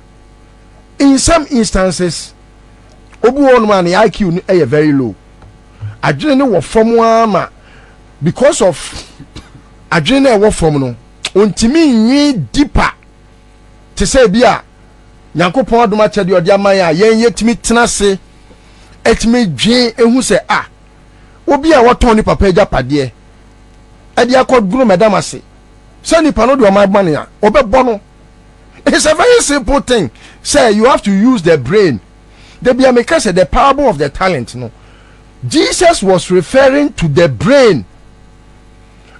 In some instances obu won man IQ no eye very low, adwene ne wo fom ama because of adwene ne wo fom no ontimi nwi deeper te say bia Nyankopon adoma chede odi aman a yen yetimi tenase etimi dwen ehu se obi a woton ni papa eja pade e dia koduro madam ase say ni pano do aman ya obebo no. It's a very simple thing. Say you have to use the brain. The Biameka said the parable of the talent. No, Jesus was referring to the brain,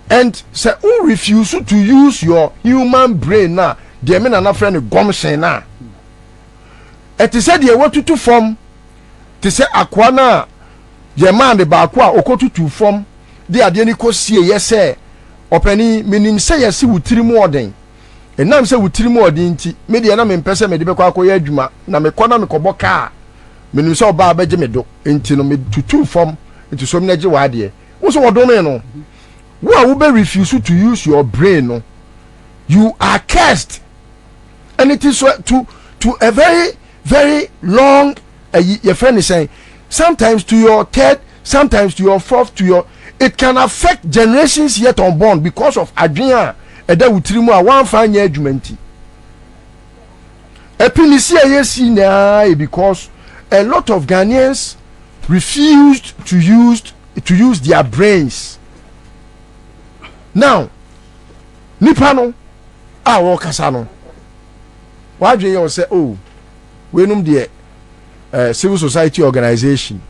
and say who refuse to use your human brain now. The men are not friend gomshen na. It is said they want to form. To say akwana, the man the bakwa okotu to form. They are the only see yes sir. Openi meaning say yes we three more than. And now say we three more than ti. Me dey na me mpese me dey bekwa akoye adwuma na me kona me kobo car. Meaning say oba abeje me do. Enti no me to form into so me nage wa de. Wo so wodo me no. Wo be refuse to use your brain no. You are cursed. And it is to a very, very long, your friend is saying, sometimes to your third, sometimes to your fourth, it can affect generations yet unborn because of adrian, and that will tell you one fine judgment. Because a lot of Ghanaians refused to use their brains. Now, Nipano, Kasano. Why do you say, oh, we know the civil society organization,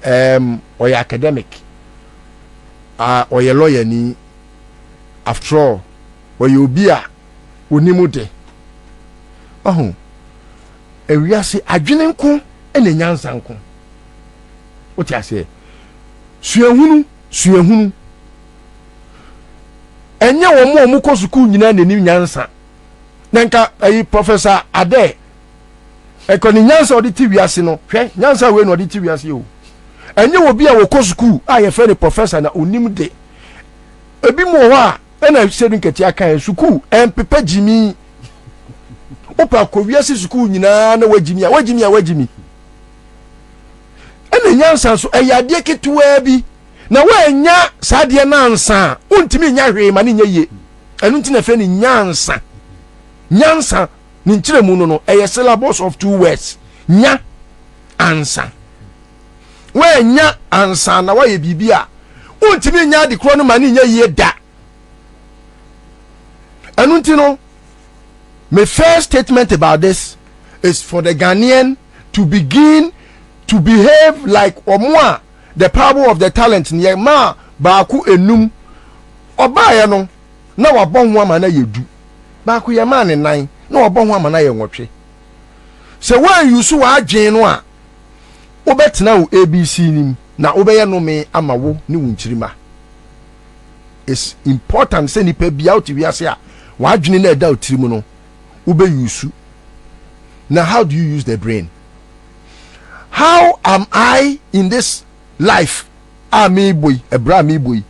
or your academic, or your lawyer, ni after all, or you be a unimude. Oh, and we are say, I didn't come and a yansanko. What I say, Suehunu, and ya more mukosuku in the new yansa. Nanka Professor Ade ekoni nyansa odi ti wiase no hwe nyansa we no odi ti wiase o enye obi a wo ko school a ye fe ni professor na onim de ebi mo ho a ena sedu nketi aka school empepe jimi opa ko wiase school nyina na wagimi ena nyansa so eyade ketewa bi na wanya saade na ansa untimi nya hwe ma ne nya ye enu ntina fe ni nyansa ni nkyeremu no eye syllabus of 2 words nya ansa wanya ansa na waye bibia untimi nya de kro no ma ne nya ye da enu ntino my first statement about this is for the Ghanaian to begin to behave like omwa the parable of the talent near ma baaku enum obaye no na wabon ho ama na yedu baaku ye ma ne nan na wabon ho ama na ye nwotwe se wan yusu wa adwen no a obetena wo abc nim na obeye no me ama wo ne wunchirima. It's important say ni pe bia oti wiase a wa adwen na eda otirimu no ube yusu. Now how do you use the brain? How am I in this life? Me boy, me boy.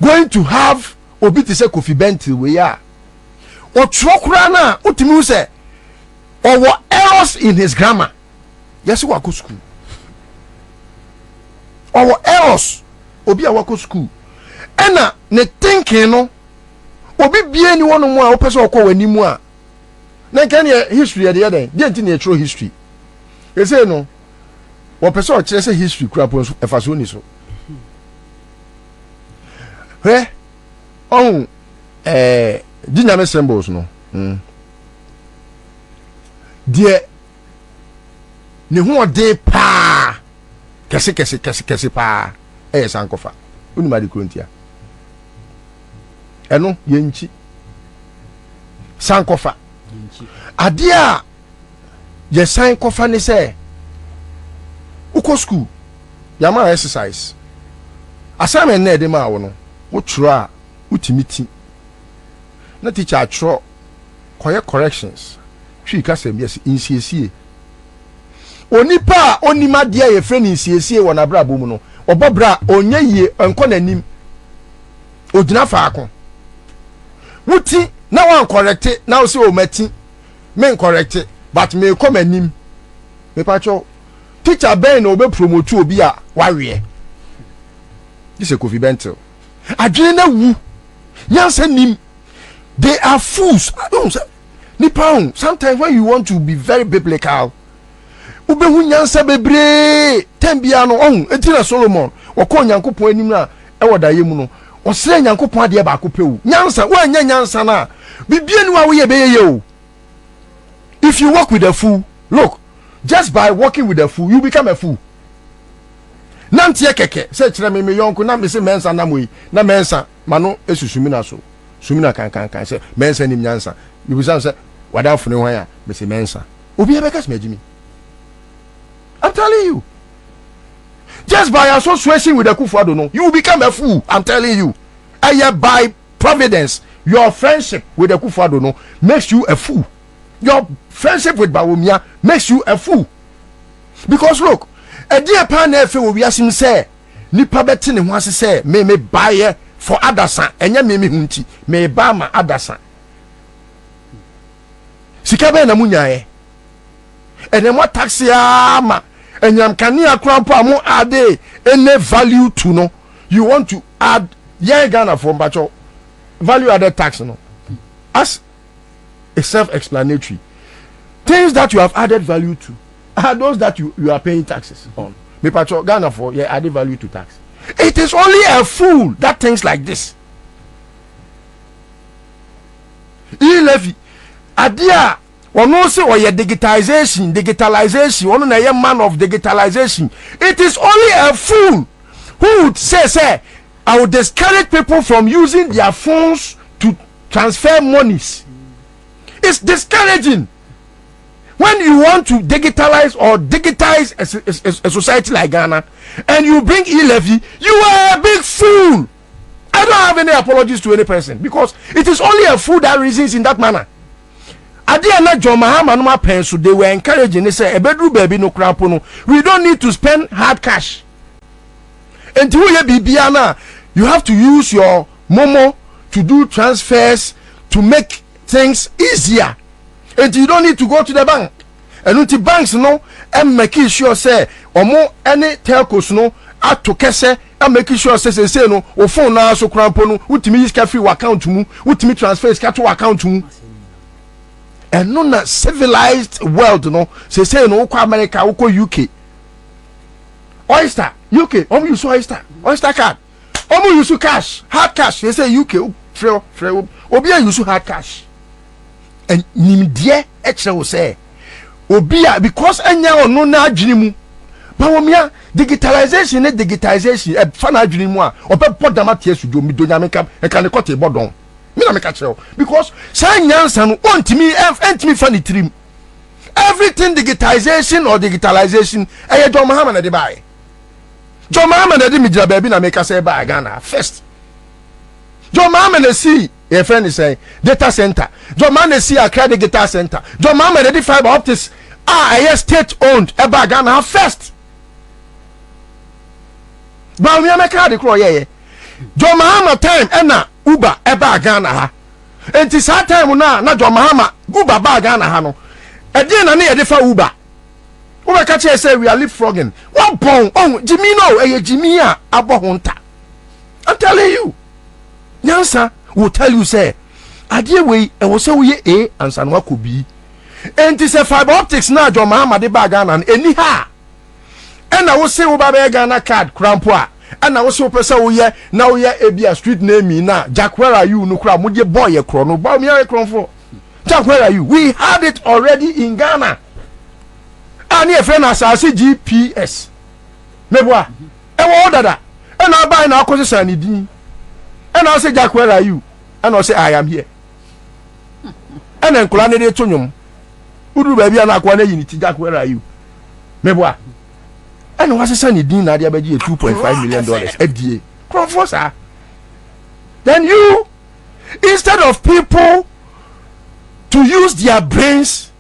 Going to have obi te say Kofi Bentil we are. O trokura na utimi say or what errors in his grammar. Yes, we go school. Or errors obi a wako school. Ena ne thinking no obi bia ni wono mu a opese okọ wanimu a na kan history ya de dey nti na true history e say no wo pese o kire say history kura pon efaso ni so dynamic symbols no die ne ho de pa kese pa sankofa uni ma de krontia eno yenchi sankofa adia ye sankofa ni se uko school ya ma exercise assignment na de ma wo no wo tro a utimiti na teacher atro koye corrections twi ka sem yes insiesie onipa onima dia ye friend insiesie wona bra bomu no obobra onye ye enko nanim ogina faako wuti na wan correct na o se o mati men correct but me come anim me pacho teacher ben no be promote obi a wawe this is Kofi Bentil adwene na wu nyansa nim they are fools nipa sometimes when you want to be very biblical ube hu nyansa bebre tembia no etina Solomon okọ nyankopon anim na e woda yemu no osere nyankopon ade ba akopeu nyansa wanya nyansa na bibie ni wa wo ye beye o. If you walk with a fool, look, just by walking with a fool you become a fool. Nantie keke se kire me yonko na me se mensa na moyi na mensa mano esusumi na so sumina kan se mensa nim nyansa you be say wada fune hwan ya me se mensa obi e bekas me. I'm telling you, just by association with the Kufuado, no, you will become a fool. I'm telling you, and by providence, your friendship with the Kufuado, no, makes you a fool. Your friendship with Bawumia makes you a fool. Because look, a dear partner will be asking say, nipa betting wants to say, me buy for Adasan, and ya me hunti, me buy my Adasan. Sikabe na munya and then what taxi ama. And yam kania krampo amo add any value to no. You want to add Ghana from bacho value added tax no. As a self-explanatory. Things that you have added value to are those that you are paying taxes on. Me pacho Ghana for added value to tax. It is only a fool that thinks like this. E-levy adia ono se oye digitalization ono na ye man of digitalization. It is only a fool who would say I would discourage people from using their phones to transfer monies. It's discouraging. When you want to digitalize a society like Ghana and you bring e-levy, you are a big fool. I don't have any apologies to any person because it is only a fool that reasons in that manner. Adia na John Mahama no pen so they were encouraging they say a bedroom baby no crampo no we don't need to spend hard cash. And you have to use your Momo to do transfers to make things easier. And you don't need to go to the bank. And until banks no and making sure say or more any telcos no at to kese and making sure say no or phone now so crampo no ultimate is free account mu ultimate transfers to account mu. And no na civilized world no say no ko America ko UK Oyster UK use Oyster card use cash hard cash they say UK free obi use hard cash and nimdie extra will say obia because enya ono na adwene mu Bawumia digitalization e fa na adwene mu a obepɔ damate asudo mi donya meka e kan kote bodon me na meka kyerɛ because say nyansa no ontimi fa ni trim everything digitalization or digitalization e John Mahama na de bae John Mahama na de mi gira baabi na meka say ba Ghana first John Mahama na see your friend is saying data center. John Mahama see a credit data center. John Mahama the fiber optics state owned. Eba Ghana first. Bawumia meka de kro ye. John Mahama time ena Uber eba Ghana ha. Enti sa time na John Mahama Uber ba Ghana ha no. E dey na ne fa Uber. Uber catch say we are leapfrogging. One pound Jimmy no Jimmy a abo hunta. I'm telling you. Nyansa will tell you say adie we e wo say we a ansa no akobi enti say fiber optics na John Mahama de ba Ghana eni ha e na wo say wo ba be Ghana card krampo a e na wo say wo pese wo ye na wo ye ebia street name na Jack where are you no kra mo de boy ye kro no ba mi ye kro fo Jack where are you we had it already in Ghana ani e friend asase GPS meboa e wo dada e na ba na akosi sani din and I say Jack where are you and I say I am here and then Kulane de Tunyum Udu baby and Aquana unity Jack where are you meboa and was a sunny din na dia beji $2.5 million FDA Profosa then you instead of people to use their brains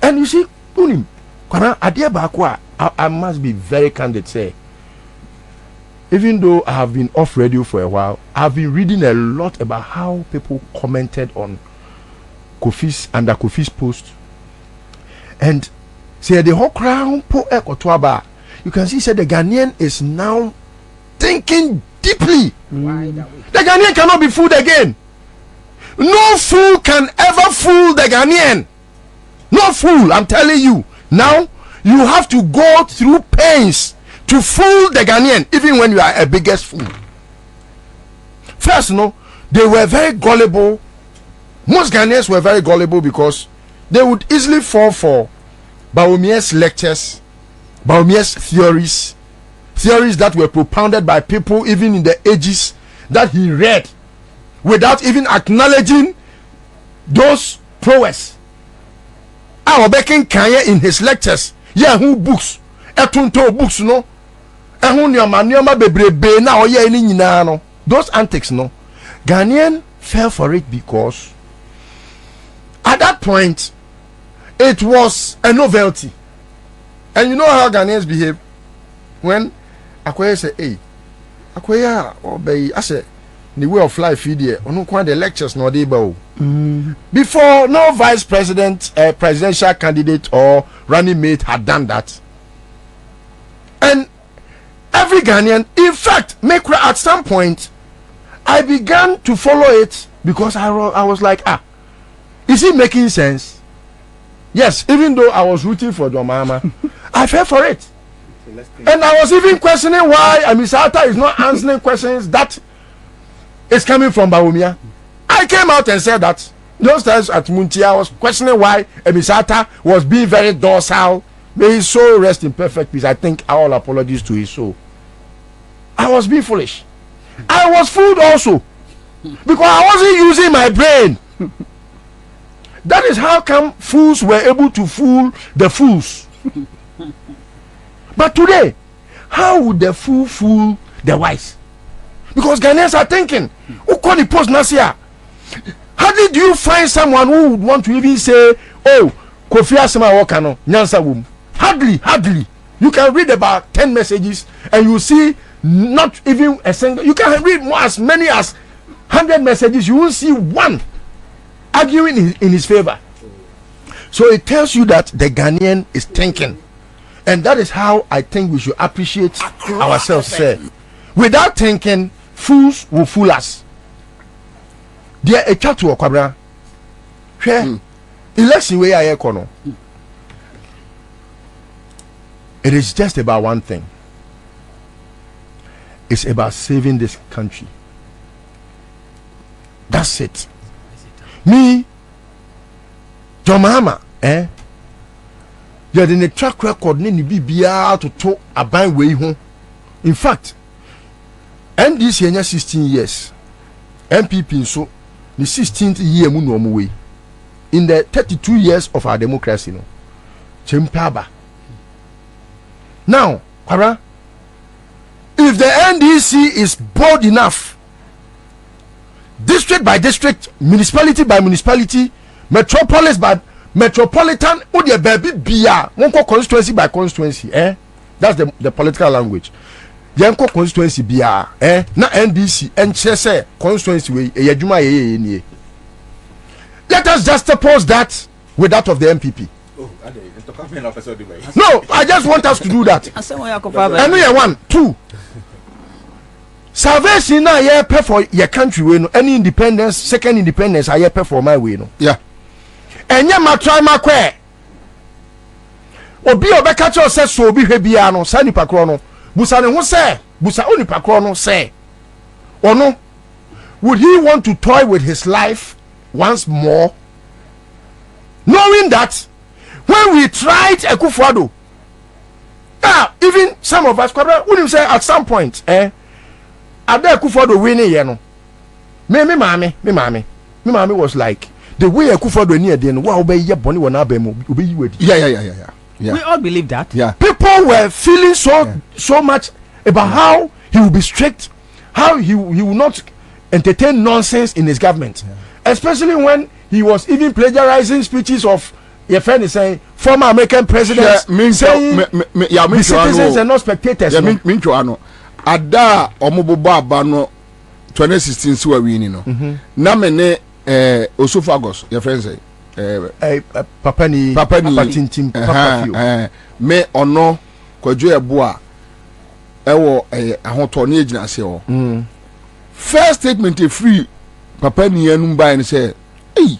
and you see unim kana adia ba kwa I must be very candid say even though I have been off radio for a while, I've been reading a lot about how people commented on Kofi's post. And say the whole crown po ekotwaba. You can see say the Ghanaian is now thinking deeply. The Ghanaian cannot be fooled again. No fool can ever fool the Ghanaian. No fool, I'm telling you. Now you have to go through pains to fool the Ghanaian, even when you are a biggest fool. First, no, they were very gullible. Most Ghanaians were very gullible because they would easily fall for Bawumia's lectures, Bawumia's theories that were propounded by people even in the ages that he read, without even acknowledging those prowess. Our Bekin Kanye in his lectures, who books, etunto books, no. Those antics no Ghanaian fell for it because at that point it was a novelty. And you know how Ghanaians behave when Akoya say hey Akoya obey I say the way of life here on the lectures no dey ba before no vice president presidential candidate or running mate had done that. And every Ghanaian, in fact, at some point, I began to follow it because I was like, is it making sense? Yes, even though I was rooting for John Mahama, I fell for it. And I was even questioning why Amisata is not answering questions that is coming from Bawumia. I came out and said that those times at Muntia, I was questioning why Amisata was being very docile. May his soul rest in perfect peace. I think all apologies to his soul. I was being foolish. I was fooled also because I wasn't using my brain. That is how come fools were able to fool the fools. But today, how would the fool the wise? Because Ghanaians are thinking, who call the post Nasia? How did you find someone who would want to even say, oh, Kofi Asema Wakano, Nyansa Wum? Hardly. You can read about 10 messages and you see not even a single. You can read as many as 100 messages. You won't see one arguing in his favor. So it tells you that the Ghanaian is thinking. And that is how I think we should appreciate ourselves, sir. Without thinking, fools will fool us. There a chat to Okwabra. Election way I kono. It is just about one thing. It's about saving this country. That's it. Me, John Mahama, you're in a track record, ni BBR to a bang way home. In fact, NDC in 16 years, MPP so the 16th year muno way. In the 32 years of our democracy, no, Chimpaba. Now, Kwara, if the NDC is bold enough, district by district, municipality by municipality, metropolis by metropolitan, or the baby bia, one constituency by constituency, that's the political language. Yanko constituency bia, na NDC, and Chese constituency way, yajuma. Let us just suppose that with that of the MPP. No, I just want us to do that. And one, two. Salvation now yeah pay for your country way no. Any independence, second independence I pay for my way no. Yeah. And yeah, my try my kwe. Obi obeka cho say so obi hwe bia no, sa nipa kro no. Busa ne ho say, busa oni pa kro no say. Ono, would he want to toy with his life once more, knowing that when we tried Akufo-Addo, even some of us wouldn't say at some point, Ada Akufo-Addo winning, you know, me mommy was like the way Akufo-Addo near then wow be your bonny one yeah. We all believe that. Yeah, people were feeling so much about how he will be strict, how he will not entertain nonsense in his government. Yeah. Especially when he was even plagiarizing speeches of your friend is saying former American presidents, saying the citizens are not spectators. Yeah, Ada Omoboba no 2016 siwa wini no. Na mene Osofagos your friend say Papani Papatintim Papa me ono kwadwo eboa ewo ahoto ne agina se o. First statement e free Papa ni enum by and say, hey,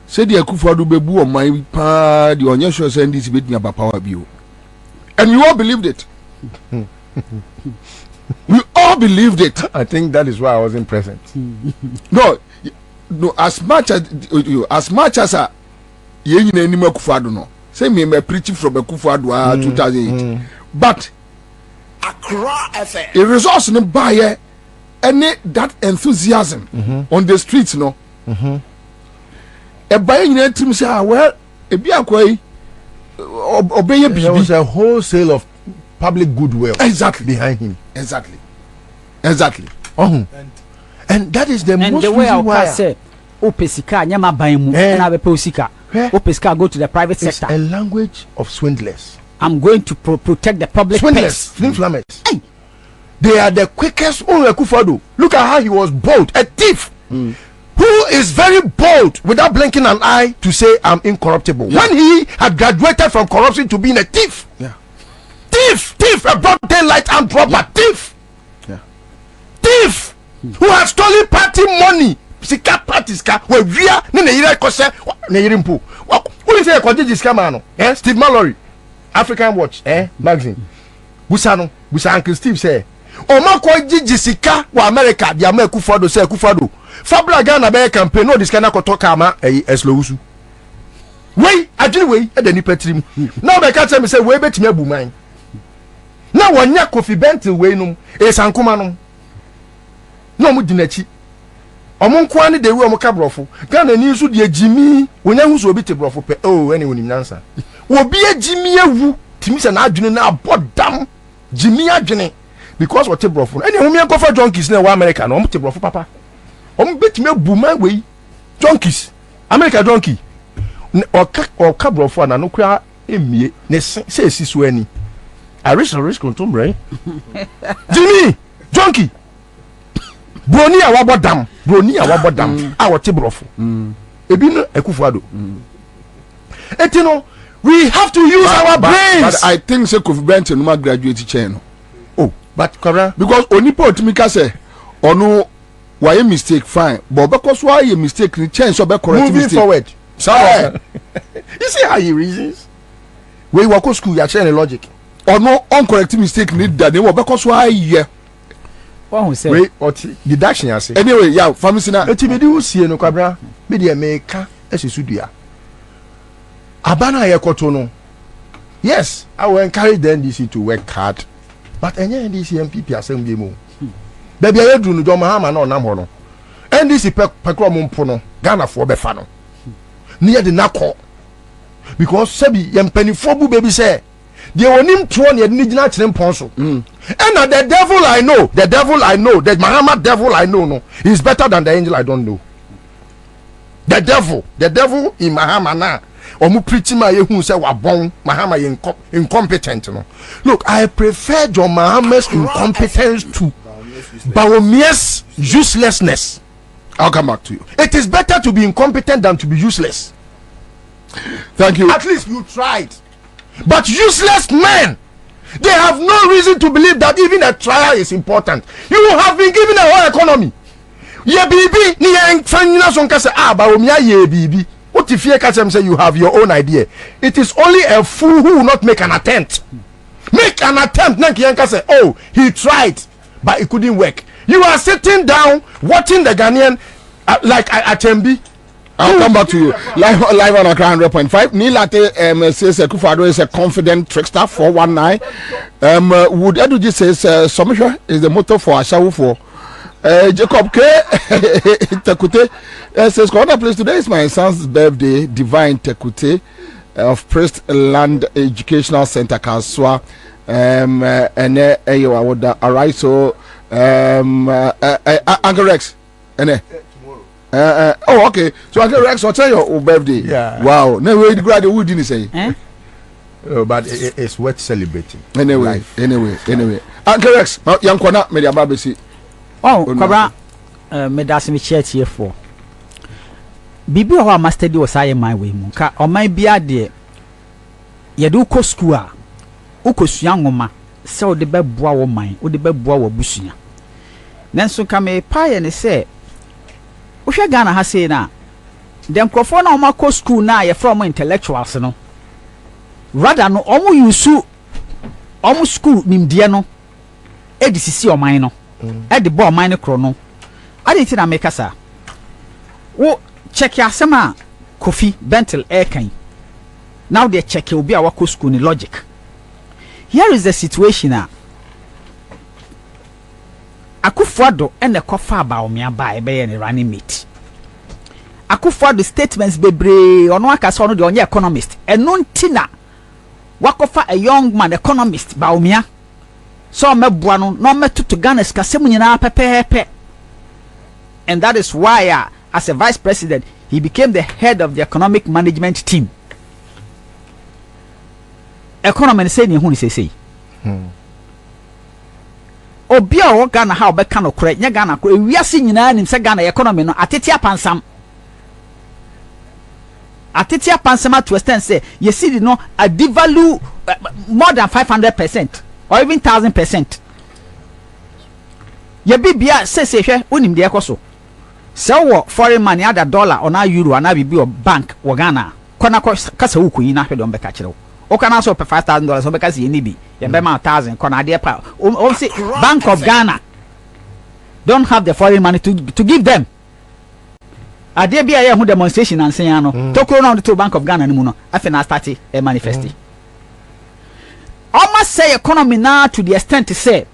said the Akufo-Addo bebu on my pa the onyesho send this bit about power bill. And we all believed it. We all believed it. I think that is why I wasn't present. No, as much as ye nyina enim Akufo-Addo no. Say me preaching from Akufo-Addo 2008. But Accra FM. A resource no buy any that enthusiasm on the streets no e buy you trim say well e bi akwai obey bibi. There was a wholesale of public goodwill exactly behind him. Exactly. And that is the most the way reason why I say opesika nyama ban mu na be pesika opesika go to the private sector. It's a language of swindlers. I'm going to protect the public. Swindlers, flammers. Hey. They are the quickest. Akufo-Addo. Look at how he was bold. A thief who is very bold without blinking an eye to say I'm incorruptible. Yeah. When he had graduated from corruption to being a thief. Yeah. Thief, a broad daylight and proper thief. Yeah. Thief who has stolen party money. Sika party ska we via ne yire kose ne yire mpo. Who say ko digi ska man no? Steve Mallory, African Watch, magazine. Busa Uncle Steve say Oma ko gigi sika wa America dia ma Akufo-Addo say Akufo-Addo Fabra Ghana be campaign no this kind of toka ma eslowusu wey adwene wey e da ni patrim na be ka tell me say we betimi abu man na wonya Kofi Bentil wey num sankoma num na mu dinachi omo nko ani de we omo ka brofo Ghana ni so de agimi wonya hu so obi te brofo pe any wonim nansa obi agimi awu timi se na adwene na abodam jimi adwene because what brofo any humi enkofa junkies na wa America na omo te brofo papa omo betimi abu man wey junkies America junkie o ka brofo na no kura emie ne se si so ani I risk contumbre. Jimmy, Junkie. Broni a wabodam. Broni a wabodam. Our tibrofo. Ebino Ekufuado. Etino, we have to use our brains. But I think say Kofi Bentil no graduate chain. Oh, but Kora, because Onipo Timika say, or no, why a mistake fine, but because why a mistake ni change so be correct moving mistake. forward. So, you see how he reasons. We walk to school, you are sharing a logic. Or no uncorrect mistake need that they were because why yeah. Who say? Wait, what deduction I say. Anyway, yeah, family na. Etibedi wo sie no kwabra, media meka esesudua. Abana yekoto no. Yes, I will encourage the NDC to work hard. But any NDC MPP asem bi mu. Baby aye dru no John Mahama na onam ho no. NDC pekro mo mpo no, Ghana fo be fa no. Ne ye de nakọ. Because sebi yempanifo bu baby say the onim tuo ne ni gina kire mpon so. And the devil I know, the Mahama devil I know no, is better than the angel I don't know. The devil in Mahama na omu preaching ma yehu say wabon Mahama incompetent no. Look, I prefer John Mahama's incompetence to Bawumia's uselessness. I'll come back to you. It is better to be incompetent than to be useless. Thank you. At least you tried. But useless men, they have no reason to believe that even a trial is important. You have been given a whole economy. Ye bibi ni enfanyina sonka say Bawumia ye bibi. What if you catch them say you have your own idea? It is only a fool who will not make an attempt. Make an attempt. Nankiyanka say, oh, he tried, but it couldn't work. You are sitting down watching the Ghanaian like Atembi. I'll come back to you. Live on Accra 100.5. Nilate says Kufado is a confident trickster 419. Would Eduji says submission is the motto for Ashawu for Jacob K. Tekute says corner place today is my son's birthday. Divine Tekute of Priest Land Educational Center Kanswa. And alright, so Uncle Rex oh, okay. So Uncle Rex, what's your birthday? Yeah. Wow. No way to grad wood didn't say. But it's worth celebrating. Anyway. Uncle Rex, young corner, media babesi. Oh, Cobra, medasimi church here for. Bibi wa master di was my way munka or my beer dear. Yadu ko school. Ukos young woman, so the bed boa mine, or the bed boa bushia. Then so come a pie and say. Usha Ghana ha say na dem crofo na omako school na ye from intellectuals no rather no omo yusu omo school nimdie no edisisi oman no e de bo oman no kro no ade ti na make sa wo check asema Kofi Bentil kan now they check obi a wako school ni logic. Here is the situation Akufuado and the Kofa Bawumia by the running mate. Akufuado statements bebre on one case on the only economist and non tina wakofa a young man economist Bawumia. So me buano no me to Ghana's kasemunina pepe. And that is why as a vice president he became the head of the economic management team. Economy say ni hu say. Obia wo Ghana ha obeka no kore nya Ghana ko ewiase nyina nim se Ghana economy no atete apansam to extent say you see no a devalue more than 500% or even 1000%. Ye bibia say hwe onim de ekoso se wo foreign money ada dollar or na euro na bibi o bank wo Ghana kona kasa wukuyi na hwe do mbeka kire wo o kana so pe $5,000 o beka si ni bi ye be ma 1000 kona de pa o say Bank of Ghana don't have the foreign money to give them. Ade bia ye hu demonstration ansen ya no tokoro na to Bank of Ghana ni mu no afi na start e manifesti. Almost say economy now to the extent to say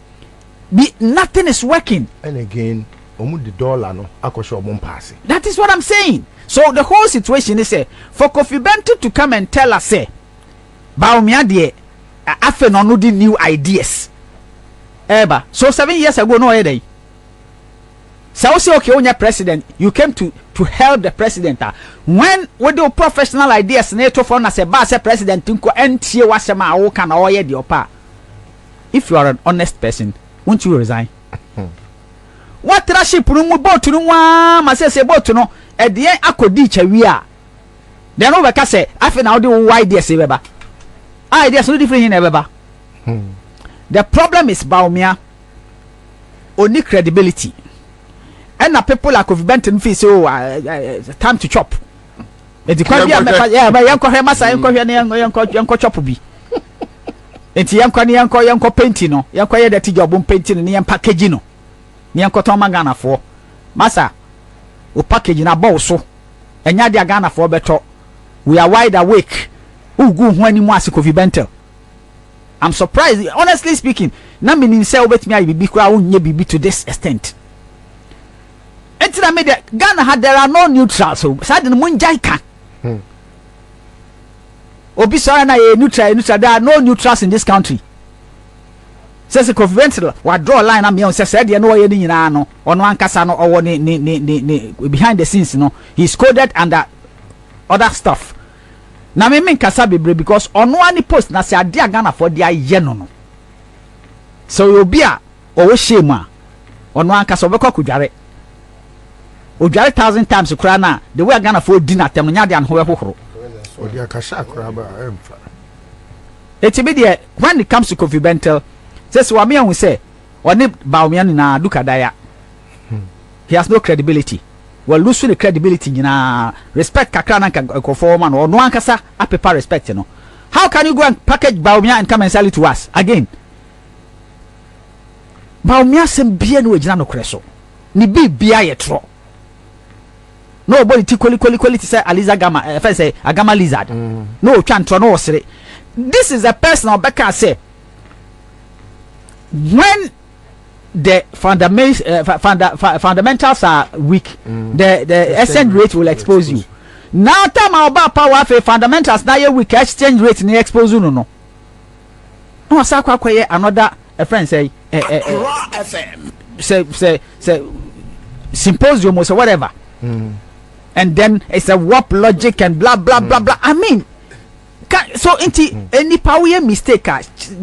nothing is working. And again, the dollar no akosho omo pass. That is what I'm saying. So the whole situation is for Kofi Bentil to come and tell us say Bawumia de afe no the new ideas. Eba. So 7 years ago no day. So say okay when you're president, you came to help the president. When we do professional ideas, NATO for na say ba say president nko entie wasema awo kan oye de opa. if you are an honest person, won't you resign? What traship room boat to one must boat to know at the end I could ditch a we are. Then over Casse, I think I'll do why dear Sebeba. There's no different in ever. The problem is Bawumia only credibility. And the people like Kofi Bentil feel so time to chop. It's yeah, but young Massa young chop be. It's young painting, no, young that job painting and young packaging. No, young Ghana for Massa, who packaging a bow so, and Yadia Ghana for better. We are wide awake. Who go when you want Kofi Bentil? I'm surprised, honestly speaking. Na meaning say obet me I be crowd be to this extent. Enti made Ghana had there are no neutrals, so sudden munjaika. Obi sorry na neutral, there are no neutrals in this country. Says Kofi Bentil, what draw a line am me said you know ye nyina no, on one kasa no or ni behind the scenes no. He's coded under other stuff. Na me kasa bebre because on one post na say ade Ghana for dia ye no. So you be a or shame on one kasa obekọ kudware. Odware 1,000 times kura na the way Ghana for dinner tem nya de an ho hohoro. Odi akasha kura ba emfa. Eti be there when it comes to Kofi Bentil, says wa me hu say oni Bawumia na duka daya. He has no credibility. Well, lose the credibility, respect kakra na conform or no ankasa apepa respect, How can you go and package Bawumia and come and sell it to us again? Bawumia sem bia no ejina no kreso. Ni bia ye tro. Nobody quality say Aliza Gama, if I say a Gama lizard. No chantro no sere. This is a personal Becca say. When the fundamentals are weak, the exchange rate will expose you. Now time about power for fundamentals now you weak exchange rate ni expose you no. No sa kwa another a friend say say symposium or whatever. And then it's a warp logic and blah blah blah blah. I mean, so any power mistake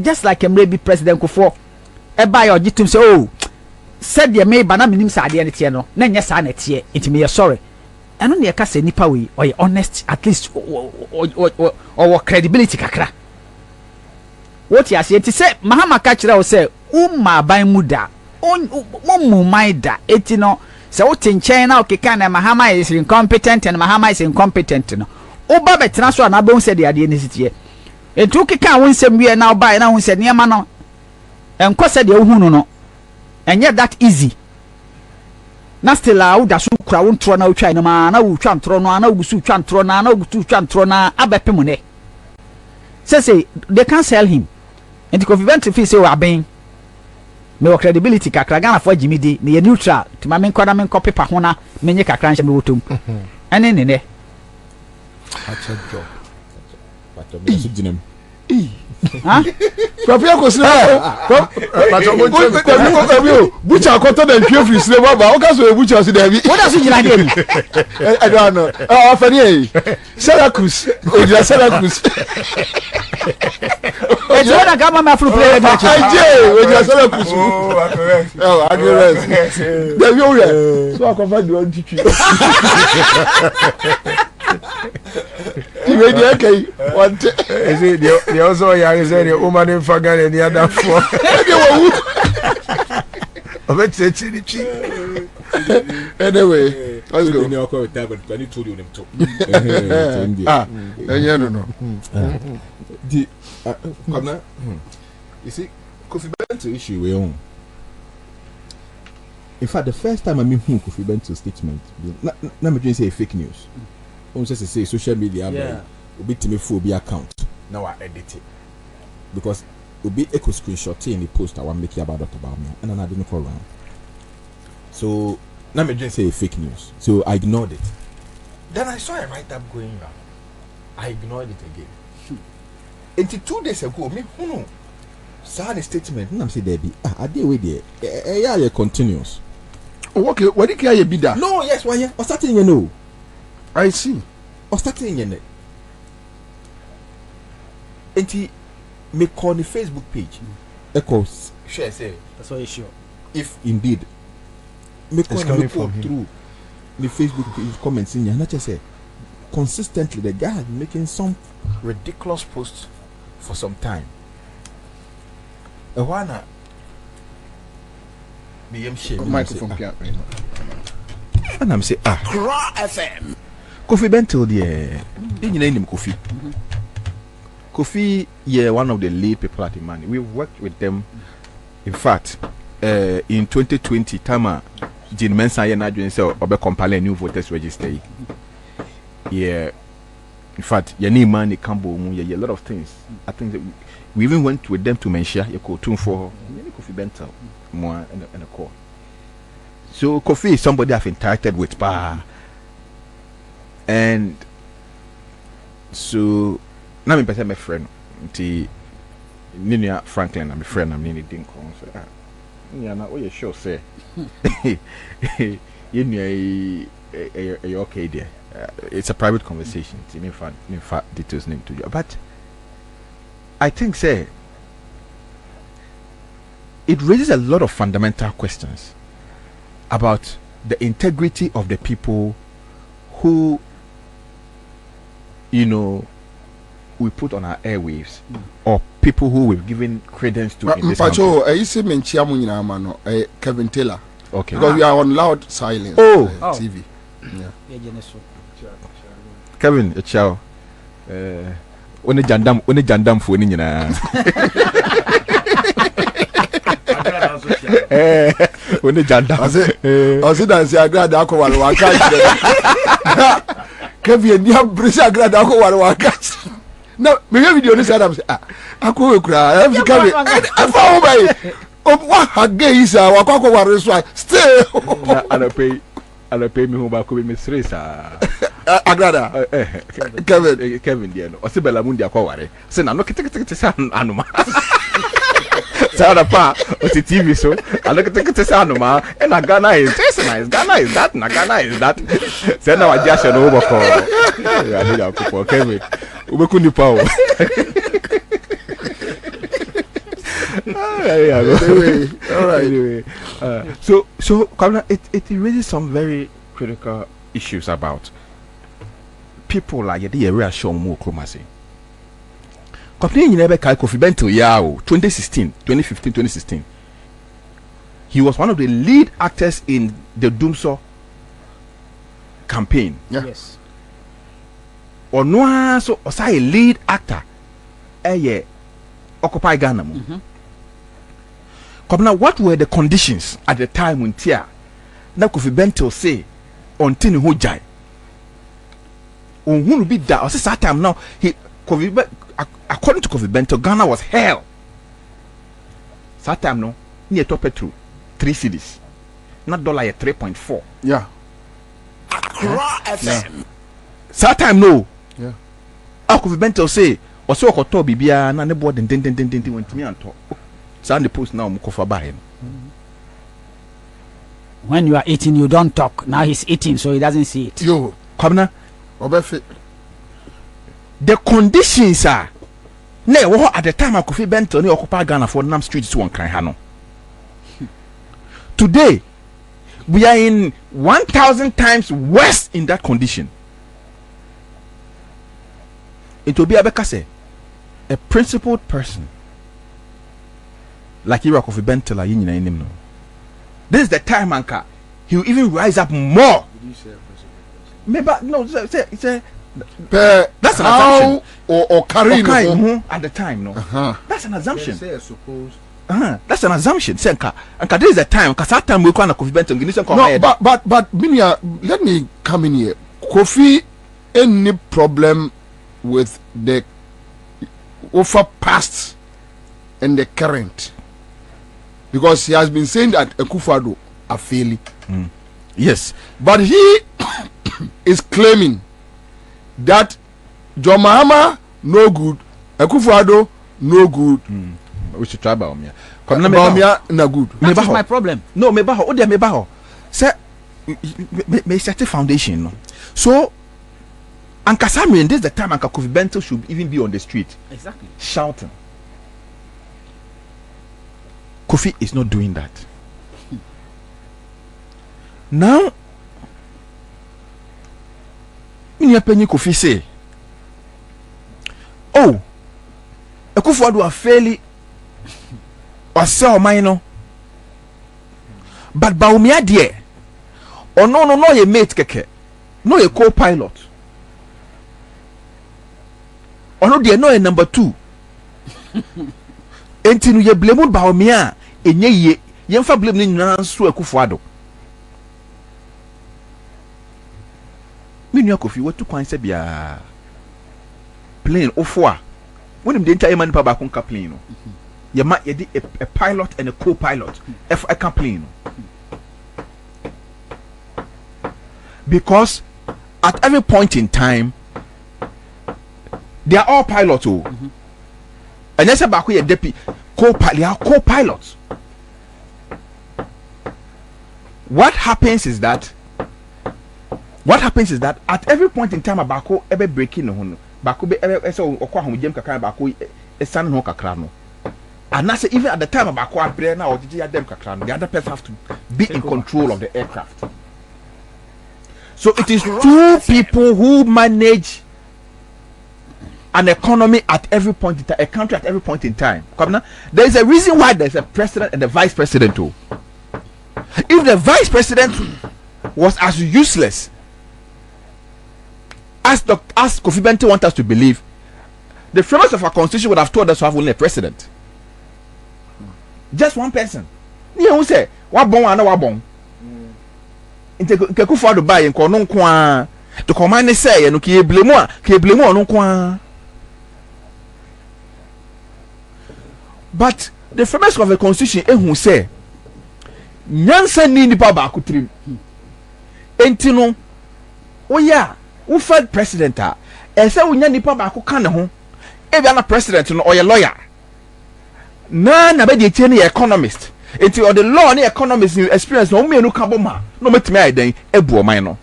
just like a maybe President Kofi buy or jitum say oh said the may bana minim sa ade ne no na nya sa na tie it me sorry eno ne ka say nipa we or honest at least or credibility kakra what you say it say mahama ka kire o say umma ban muda mu maida etino say what nchen na okeka na mahama is incompetent and mahama is incompetent no oba betena so na bon say the ade ne sitie entu okeka won sem wie na oba na won say ne ma no enko said the uhunu no enye that easy na still a da so kura won tro na utwa no ma na utwa ntro no na ugusu utwa ntro na ugutu utwa ntro na abepem ne say they can't sell him and the Kofi Bentil feel say we aben me credibility kakra Ghana for jimidi ne neutral ti ma men kwa na men copy pa ho na menye kakra nche me wotom ene ne acha jo but me so dinem Kofi akosire bucha akoto na ntwe free sire baba o ka so bucha so da bi what does you like him I don't know afani e Syracuse ojira Syracuse it's when I got my flu player match ojira Syracuse oh agrees da bi o re so akofa di on titwi Iwe di okay want is it the also ya say the woman in Fagan and the other four anyway let's go you call it that but I told you them to no the you see Kofi Bentil issue we own. In fact the first time I mean Kofi Bentil statement na me say fake news. Just say social media obi timi for obi account now I edit it because obi echo screenshot in the post I want make about Dr. Bawumia and I didn't call around. So now me just say fake news. So I ignored it. Then I saw a write up going around. I ignored it again. Until 2 days ago, me who saw the statement and I'm say there be I did with there. Yeah, continuous. Oh, okay, what did you be that? No, yes, why or starting you know. I see. Or starting in it. And me call the Facebook page. echoes. Share say. That's what you sure. If indeed, make It's one coming look from him. through the Facebook comments in here. Not just say consistently the guy has been making some ridiculous posts for some time. Ewana. Microphone. And I'm say Accra FM. Kofi Bentil there. You know him Kofi. Kofi, yeah, one of the lead people at IMANI. We've worked with them. In fact, in 2020, Tama, Jin Mensa and Adrian said, "Obe compile a new voters register." Yeah, in fact, your name IMANI Cambo, yeah, a lot of things. I think that we even went with them to mention your cartoon for Kofi Bentil, more and a call. So Kofi is somebody I've interacted with, and so now I'm my friend. Ninia Franklin, I'm a friend. I'm Nini Dinko. So, yeah, now what you sure say? You okay there? It's a private conversation. It's in fact, details name to you. But I think, say, it raises a lot of fundamental questions about the integrity of the people who, you know, we put on our airwaves, or people who we've given credence to in this country. Kevin Taylor. Okay. Because we are on loud silence. TV. Yeah. Kevin, a chow. When a jandam for any when a jandam. I said, I say, I glad I go and Kevin, you have Brisa glad I go and catch. No, maybe video this Adam say, I go cry. I found my what gay is our Coco was still. And I pay me home back with Miss Risa. Agrada. Kevin, dear. Or Sibella Mundia Koware. Send I'm not taking Anuma. Sarapa, or the TV so. I look at the Anuma, and Ghana is nice. Ghana is that, Ghana is that. Send our Jash and overcall. I need our couple, Kevin. Ubekuni power. All right. Anyway, so it raises some very critical issues about people like the area show more chromacy. Company you never call Kofi Bentil 2016, 2015, 2016. He was one of the lead actors in the Doomso campaign. Yeah. Yes. Or no, so a lead actor. Occupy Ghana. Now, what were the conditions at the time when Tia now Kofi Bentil say on Tini Hojai? On who will be that? Or say time now according to Kofi Bentil, Ghana was hell. That time no near top through 3 cities, not dollar at 3.4. Yeah. Accra FM. That time no. Yeah. Kofi Bentil say or so koto bibia na ne board den went me and talk. Send the post now Mukofa by him. When you are eating, you don't talk. Now he's eating, so he doesn't see it. Yo, Kabna, Obefe. the conditions are ne at the time I Kofi Bentil ni occupy Ghana for Nam Street to one Hano. Today, we are in 1,000 times worse in that condition. It will be a principled person like Ira Kofi Bentil in him. This is the time, Anka. He will even rise up more. Maybe no, that's an assumption. Or carrying at the time, no. That's an assumption. Suppose. That's an assumption. Anka, this is the time. Because that time we can Kofi Bentil. No, but Minia, let me come in here. Kofi, any problem with the over past and the current? Because he has been saying that Akufo-Addo are failing. Yes, but he is claiming that John Mahama no good, Akufo-Addo no good. We should try Bawumia. Bawumia na good. That is my problem. No, mebaho. Oh, dear, mebaho. Say, me set a foundation. No? So, Anka Samuel, this is the time Anka Kofi Bentil should even be on the street. Exactly. Shouting. Kofi is not doing that. Now, me penny Kofi say, oh, Akufo-Addo are fairly or sell minor, but Bawumia dear, or no, ye mate keke, no ye co-pilot, or no dear, no ye number 2. Enti ye blame Bawumia, enye ye fa blame ni nyina so Akufo-Addo. Me nua Kofi what to kwan se bia plane ofo when him the entire IMANI pa ba kon ka plane no ye ma ye di a pilot and a co-pilot if I can plane no. Because at every point in time they are all pilots and yes ba ko ye deputy co-pilots. What happens is that at every point in time Abako ebe breaking no Bako be ebe so okwa homjem kakra Bako esan no kakra no. And that's even at the time Abako abre na odiji ya dem kakra no, the other person have to be in control of the aircraft. So it is two people who manage an economy at every point in time, a country at every point in time. There is a reason why there is a president and a vice president too. If the vice president was as useless as Kofi Bentil wants us to believe, the framers of our constitution would have told us to have only a president. Just one person. You know who say what bon and what bon. Inte Akufo-Addo buy nko no nko a to command say no ki blame no nko a. But the framers of the constitution ehun say nyansa ni nipa ba akutrim enti no oya wo fed president a ese wo nya nipa ba akoka ne ho e bia na president no oye lawyer na be de tie ne economist enti or the law ne economist experience no me no ka boma no metime aiden ebu oman no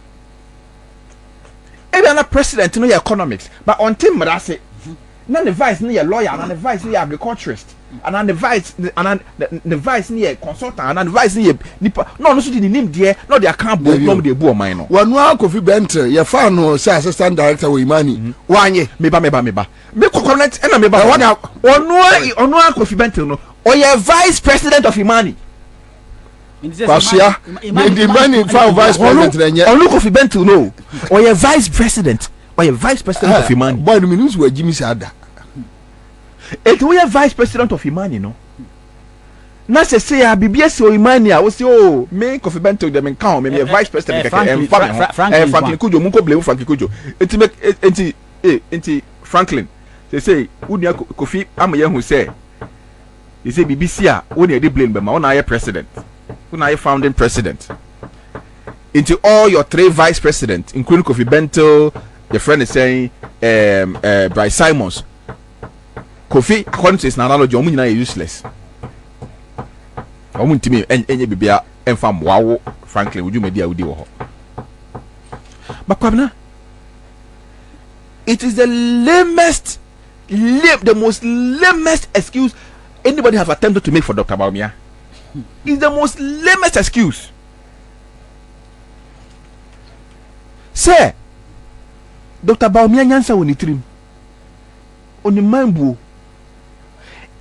e bia na president no ye economics but on tim mrase na the vice ne ye lawyer na the vice ne ye agriculturist and the vice near consultant and the vice near nipa no so di nim de no de account book no de bu o man no wanu Kofi Bentil ye fa no say assistant director we IMANI wanye meba me connect na meba onu Kofi Bentil no o ye vice president of IMANI Kwasia the IMANI for vice president enye onu Kofi Bentil no o ye vice president of IMANI boy no means we Jimmy Sada. It we are vice president of IMANI no. Na say BBS o IMANI a we say oh me Kofi Bentil dem kan me vice president Franklin Kujo mun ko blame Franklin Kujo. Enti Franklin say unia Kofi am ye hu say you say BBC a unia dey blame be ma una ye president. Una ye founding president. Into all your 3 vice presidents including Kofi Bentil, your friend is saying Bryce Simons. Kofi, according to his analogy, omu nyina useless. Omu ntimi enye bibia enfam wawo Franklin would you media udi wo ho. But kwabna, it is the most lamest excuse anybody have attempted to make for Dr. Bawumia. It's the most lamest excuse. Say, Dr. Bawumia nyansa woni trim. Oni mambu.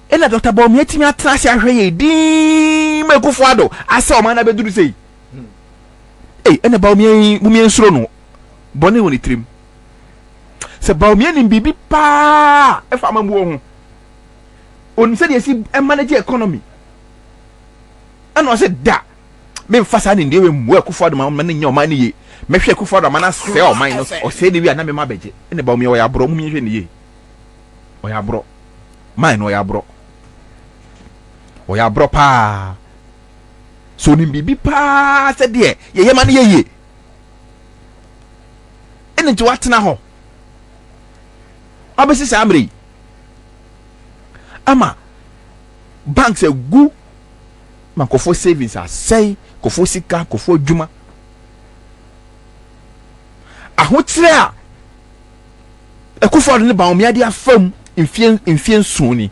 Ena Dr. Bawumia timi atrase ahwe ye din me Akufo-Addo asa o man na beduru sei. Ena Bawumia mumia nsuro no. Bone woni trim. Se Bawumia ni bibi pa e fa mambu ho. Oni se de si manage economy. Ena o se da me mfasa ni ndewe mu Akufo-Addo man nya o man ni ye. Me hwe Akufo-Addo man na se o man no o se de wi ana me ma beje. Ena Bawumia o ya bro mumia hwe ni ye. O ya bro. Man o ya bro. O ya bro pa. So ni bibi pa se de ye man ye. Ene nti watena ho. Abesi samri. Ama banks egu man kofo savings asai, kofo sika, kofo djuma. Ahotre a Akufo-Addo ne Bawumia de afam infien suni.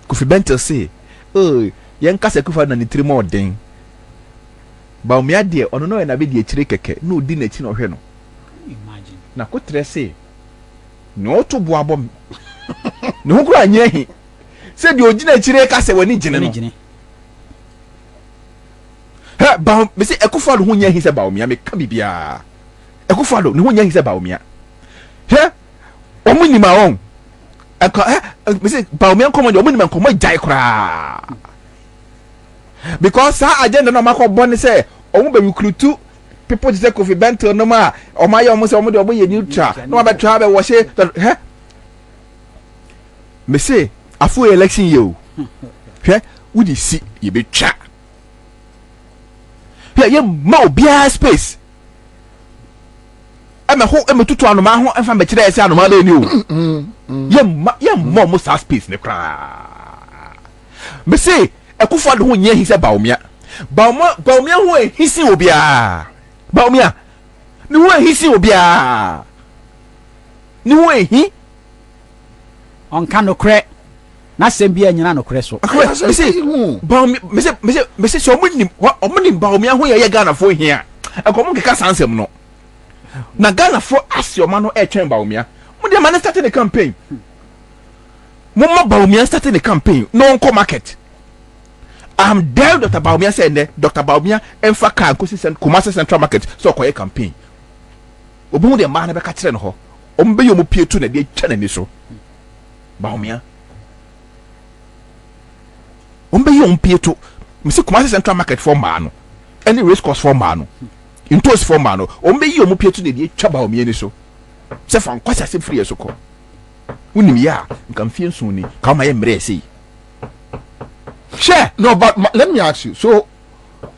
Kofi Bentil say oh yen kasa Akufo na ni tiri mo den Bawumia de ono no na be de akire keke no di na chi no hwe no imagine na ko tre say no to bo abom ne ho kura anya hi se de ogina akire kasa wani gine no ha ba me se Akufo ho nya hi se Bawumia me ka bibia Akufo ne ho nya hi se Bawumia he omuni ma on me say Bawumia komo de omuni ma komo jai kura because her agenda no makọ bọ ni say omu be recruit people to say Kofi Bentil no ma o ma ye omu say omu de omu ye neutral no ba try be wo she he me say afu election ye o he we dey see ye be twa he ye ma obia space e me ho e me tutu anoma ho emfa me kire ese anoma la ni o ye ma mo sa space ne kra me say Akufo ho nya hi se Bawumia ho hisi obia Bawumia ni ho hisi obia ni ho hi onka no kre na sem bia nyina no kre so me say Bawumia me say so omunim Bawumia ho ye Ghana fo hia akomo keka sansem no na Ghana fo asioma no e twen Bawumia mo de man start the campaign mo ma Bawumia start the campaign no onko market I'm there Dr. Bawumia said Dr. Bawumia emfa kan Kumasi Central Market so koye campaign obu de man be ka kire no ho ombe yo mo pietu na de twa na ni so Bawumia ombe yo mo pietu me se Kumasi Central Market for ma no any race course for ma no intos for ma no ombe yo mo pietu na de twa Bawumia ni so se fa nkwasa se free so ko unim ya nkan fie nso ni ka ma ye mre sei. Sure. No, but let me ask you. So,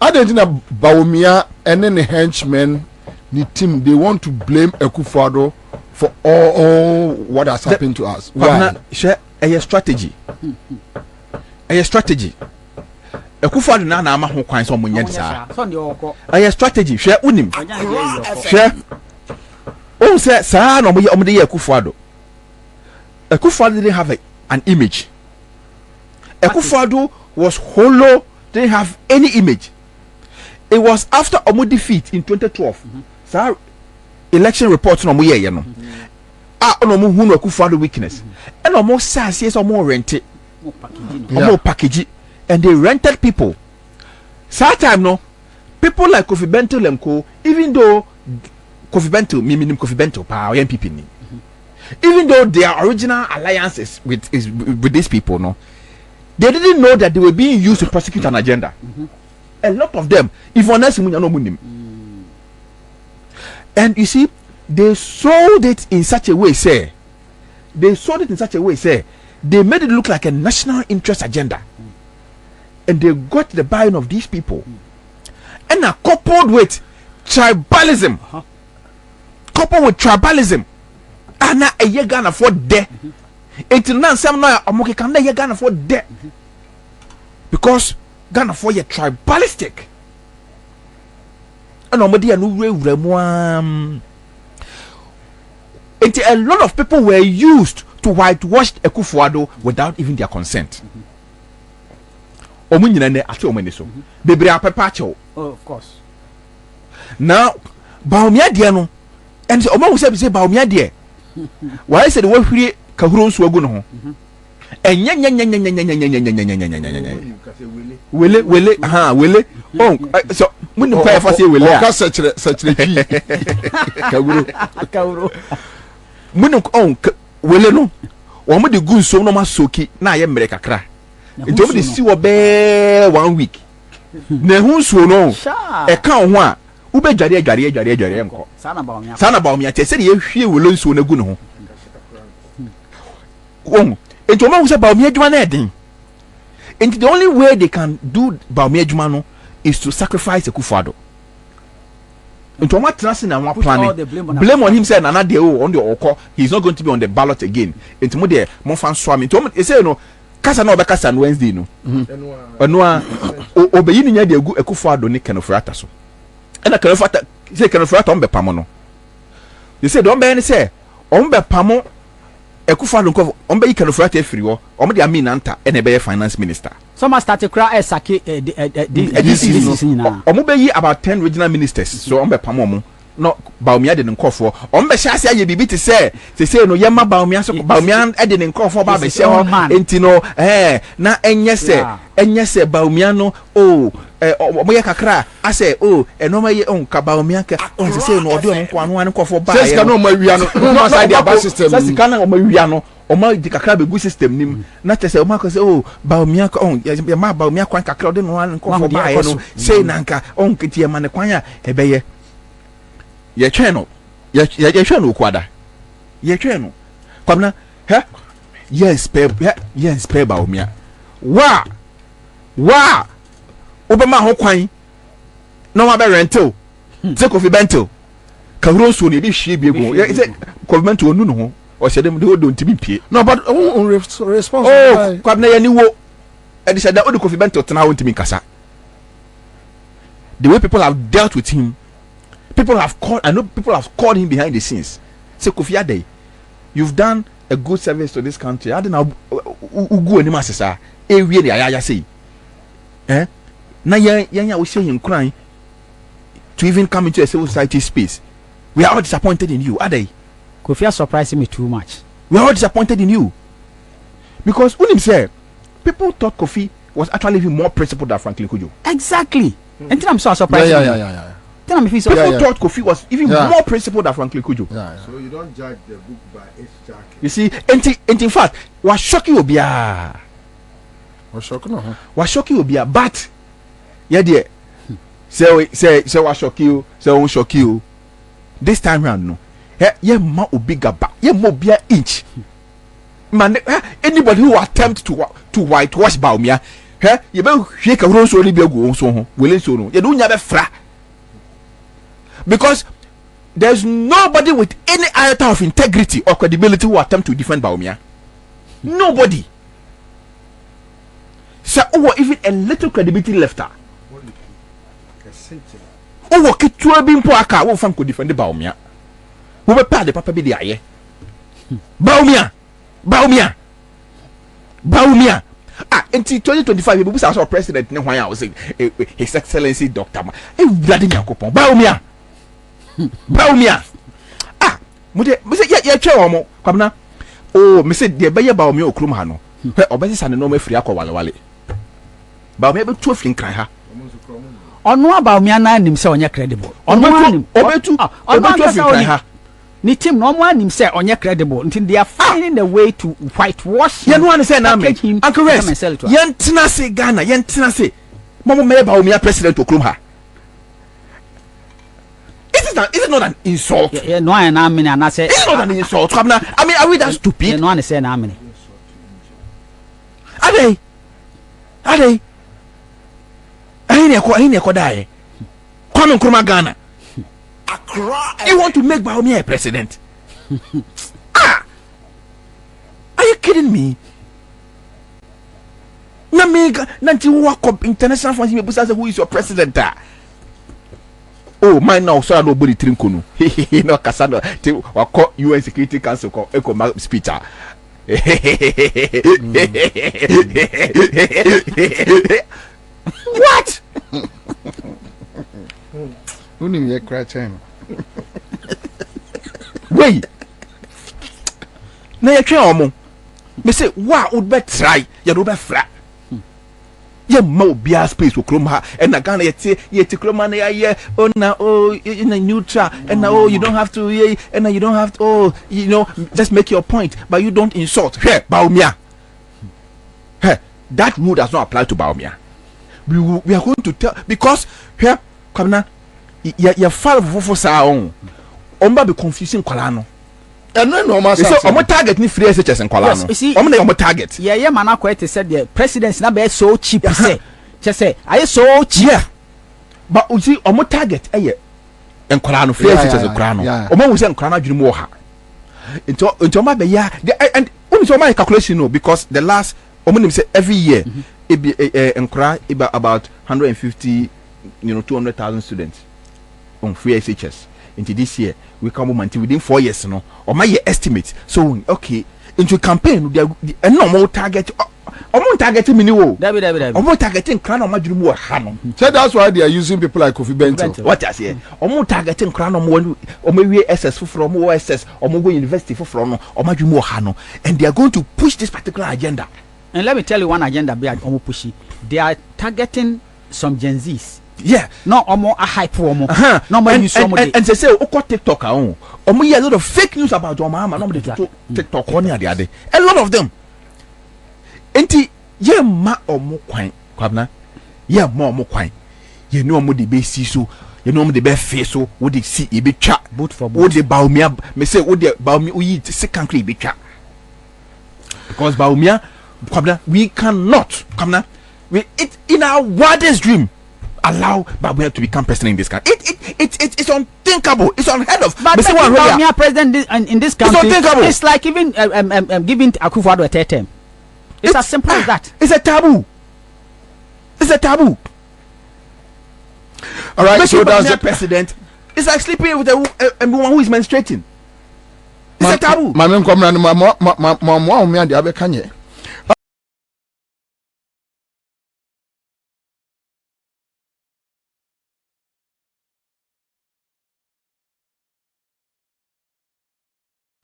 I don't think Bawumia and then the henchmen, the team, they want to blame Akufo for all what has happened to us. Why? Sure. A strategy. A strategy. Akufo na ama ho kwan so munye nsa. A strategy. Sure unim. Sure. O say sa na omo de Akufo Akufo didn't have an image. Akufo was hollow, didn't have any image. It was after Omo defeat in 2012. So election reports no mo ye no. No mo hu no Akufo weakness. And Omo says yes Omo rented. Omo package and they rented people. So time no people like Kofi Bentil lemko even though Kofi Bentil minim Kofi Bentil pa MPP ni. Even though their original alliances with these people no, they didn't know that they were being used to prosecute an agenda. A lot of them, if honest, and you see, they sold it in such a way, say, they made it look like a national interest agenda, and they got the buying of these people, and are coupled with tribalism, and now a year Ghana for death. It's not some now Amoke can ye Ghana for debt because Ghana for ye tribalistic and omodi anu remu a lot of people were used to whitewash Akufo without even their consent. Omunyina ne ati omani so bebre apepa che of course now Bawumia de no and omo say Bawumia de why said we hwiri kahuro nso agu no ho enya wele oh so mun ko fa say wele ka sachire twi kahuro mun ko wele no wo mo de gu nso no ma soki na aye mere kakra nti wo de si wo be 1 week na hu nso no e ka ho a wo be dware nko sana Bawumia te se de ye hwie wele nso na gu no ho and to say Bawumia Juma na edin. And the only way they can do Bawumia Juma no is to sacrifice Akufo. And to what trust in and planning blame on himself and not on the oko. He's not going to be on the ballot again. And to mo there mo fan swami. To me say no kasa na obekasa on Wednesday no. Ono obeyi ni nya de egu Akufo ni kenofrata so. And na kenofrata say kenofrata on be pamo no. They say don be any say on be pamo Ekufado nko ombe yi kanofrate afiri ho omo de amin anta ene be finance minister so ma start kra esake DCC na omo be yi about 10 regional ministers so ombe pam omo no Bawumia de nkofo ombe hye ase aye bibi te se no yema Bawumia so Bawumia de nkofo ba be hye ho enti no na enye se Bawumia no omo ye kakra ase eno ma ye ka Bawumia ka se no ode onko anu nkofo ba se no ma wia no ma side aba system se sika na omo wia no omo di kakra be gu system nim na tese omo ka se Bawumia ka ye ma Bawumia kwan kakra ode no nkofo ba ye no se na nka kiti ye ma ne kwan a ebeye ye tweno kwada ye tweno kwamna yes pe Bawumia wa obama ho kwan no ma be rental take Kofi Bentil ka huro so ne bi hwie bi egu ye say Kofi Bentil onu no ho o sedem de odo ntimi pie no but responsible kwamna ye ni wo e de sada odo Kofi Bentil tena ho ntimi kasa the way people have dealt with him. I know people have called him behind the scenes. Say Kofi Ade, you've done a good service to this country. I don't know ugu any masasa. We the ayaya say. Na we see him crying to even come into a civil society space. We are all disappointed in you, Ade. Kofi has surprised me too much. We are all disappointed in you. Because when him said, people thought Kofi was actually even more principled than Franklin Kujo. Exactly. And I'm so surprised. Yeah. People thought Kofi was even more principled than Franklin Kujo. So you don't judge the book by its jacket. You see, and in fact, was shocking obia. Was shocking, obia. But yeah, dear. Say was shock you. Say won't shock you. This time round, no. Yeah, ma obiga ba. Yeah, mo bia inch. Man, anybody who attempt to whitewash Bawumia, you better shake a rose only be go so. Will so no. You don't have a fra. Because there's nobody with any iota of integrity or credibility who attempt to defend Bawumia. Nobody. So, even a little credibility left her. Kitwa bimpo aka wo fam ko defend Bawumia. Wo be pa de papa bi de aye. Bawumia. Until 2025 we be our president ne hwan a say His Excellency Dr. Ma. Bloody Yakopon. Bawumia. Mo say ye twa omo kwamna me say de be ye Bawumia okrum ha no obesi sa ne no mafiri akọwalewale Bawumia be tu afin kran ha ono Bawumia na anim se onye credible ono anim obetu afin kran ha ni team no mo anim se onye credible until they are finding a way to whitewash ye no one say na me Uncle Rest yen tena se Ghana yen tena se momo me Bawumia president okrum ha. Is it not an insult? Yeah, no, I mean, and I say it's not an insult. I mean, are we that stupid? Yeah, no, I say, I mean, are they? I ain't die. Come on, Kruma Ghana. You want to make Bawumia a president? Are you kidding me? Nanti walk up international funds. Who is your president? Oh, mine now, so I don't body trinkono. No, Cassandra, or call UN Security Council, call Echo speech. What? Who knew you cry time? Wait. Now you try omo. Me say, wow, would be try. You do be fra. Ye mo bia space wo krom ha and na Ghana ye ti krom na ye in a neutral and now you don't have to and you don't have to just make your point but you don't insult. Hey, Bawumia. Hey, that rule does not apply to Bawumia. We are going to tell because here come na ye fall for sa on omba be confusing kwala no. And no normal so omo target ni free SHS nkwala no omo na omo target yeah man akwete said the president na be so cheap say say I so cheap but you see omo target nkwala no free SHS nkwala no omo wu say nkwala na dwunu mo ha into omo be ya and omo so my calculation no because the last omo nim say every year it be nkwala about 150 200,000 students on free SHS. Into this year we come until within 4 years no or my estimate so okay into campaign and no more target targeting me wo targeting crown on madwum wo ha no so that's why they are using people like Kofi Bentil. What I say targeting crown on we SS from SS go university for no madwum wo ha no and they are going to push this particular agenda. And let me tell you one agenda be at pushy. They are targeting some Gen Zs. Yeah, no omo a hype omo. No more use somebody. And they say oko TikTok omo hear a lot of fake news about Omama. Nobody to TikTok on the other. A lot of them. Enti ye ma omo kwan kwabna. Ye ma omo kwan. Ye know omo de be see so. You know omo de be face so. Wo de see e be twa. Boot for boot. Wo de Bawumia me say wo de Bawumia uyi second e be twa. Because Bawumia kwabna we cannot kwabna we it in our wildest dream allow Bawumia to become president in this country. It's unthinkable. It's unheard of. But Bawumia president in this country, it's like even giving Akufo-Addo a third term. It's as simple as that. It's a taboo. It's a taboo. All right, so that's the president. It's like sleeping with a woman who is menstruating. It's a taboo.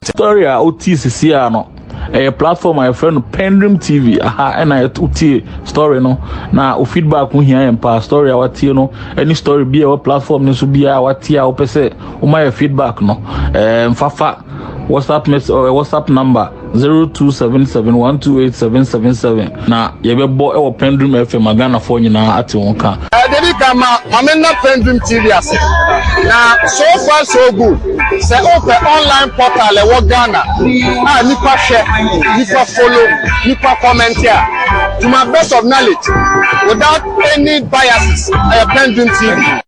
Story OTCC no a platform my friend PENDREAM TV and I OT story no na o feedback we here empa story what no any story be our platform no so be what ya o pese o my feedback no fafa WhatsApp message or WhatsApp number 0277128777 na yebebo e wo PENDREAM FM Ghana for nyina ate won ka Dedi kama amena PENDREAM TV ase na so far so good say open online portal e wo Ghana nipa share nipa follow nipa comment here to my best of knowledge without any biases PENDREAM TV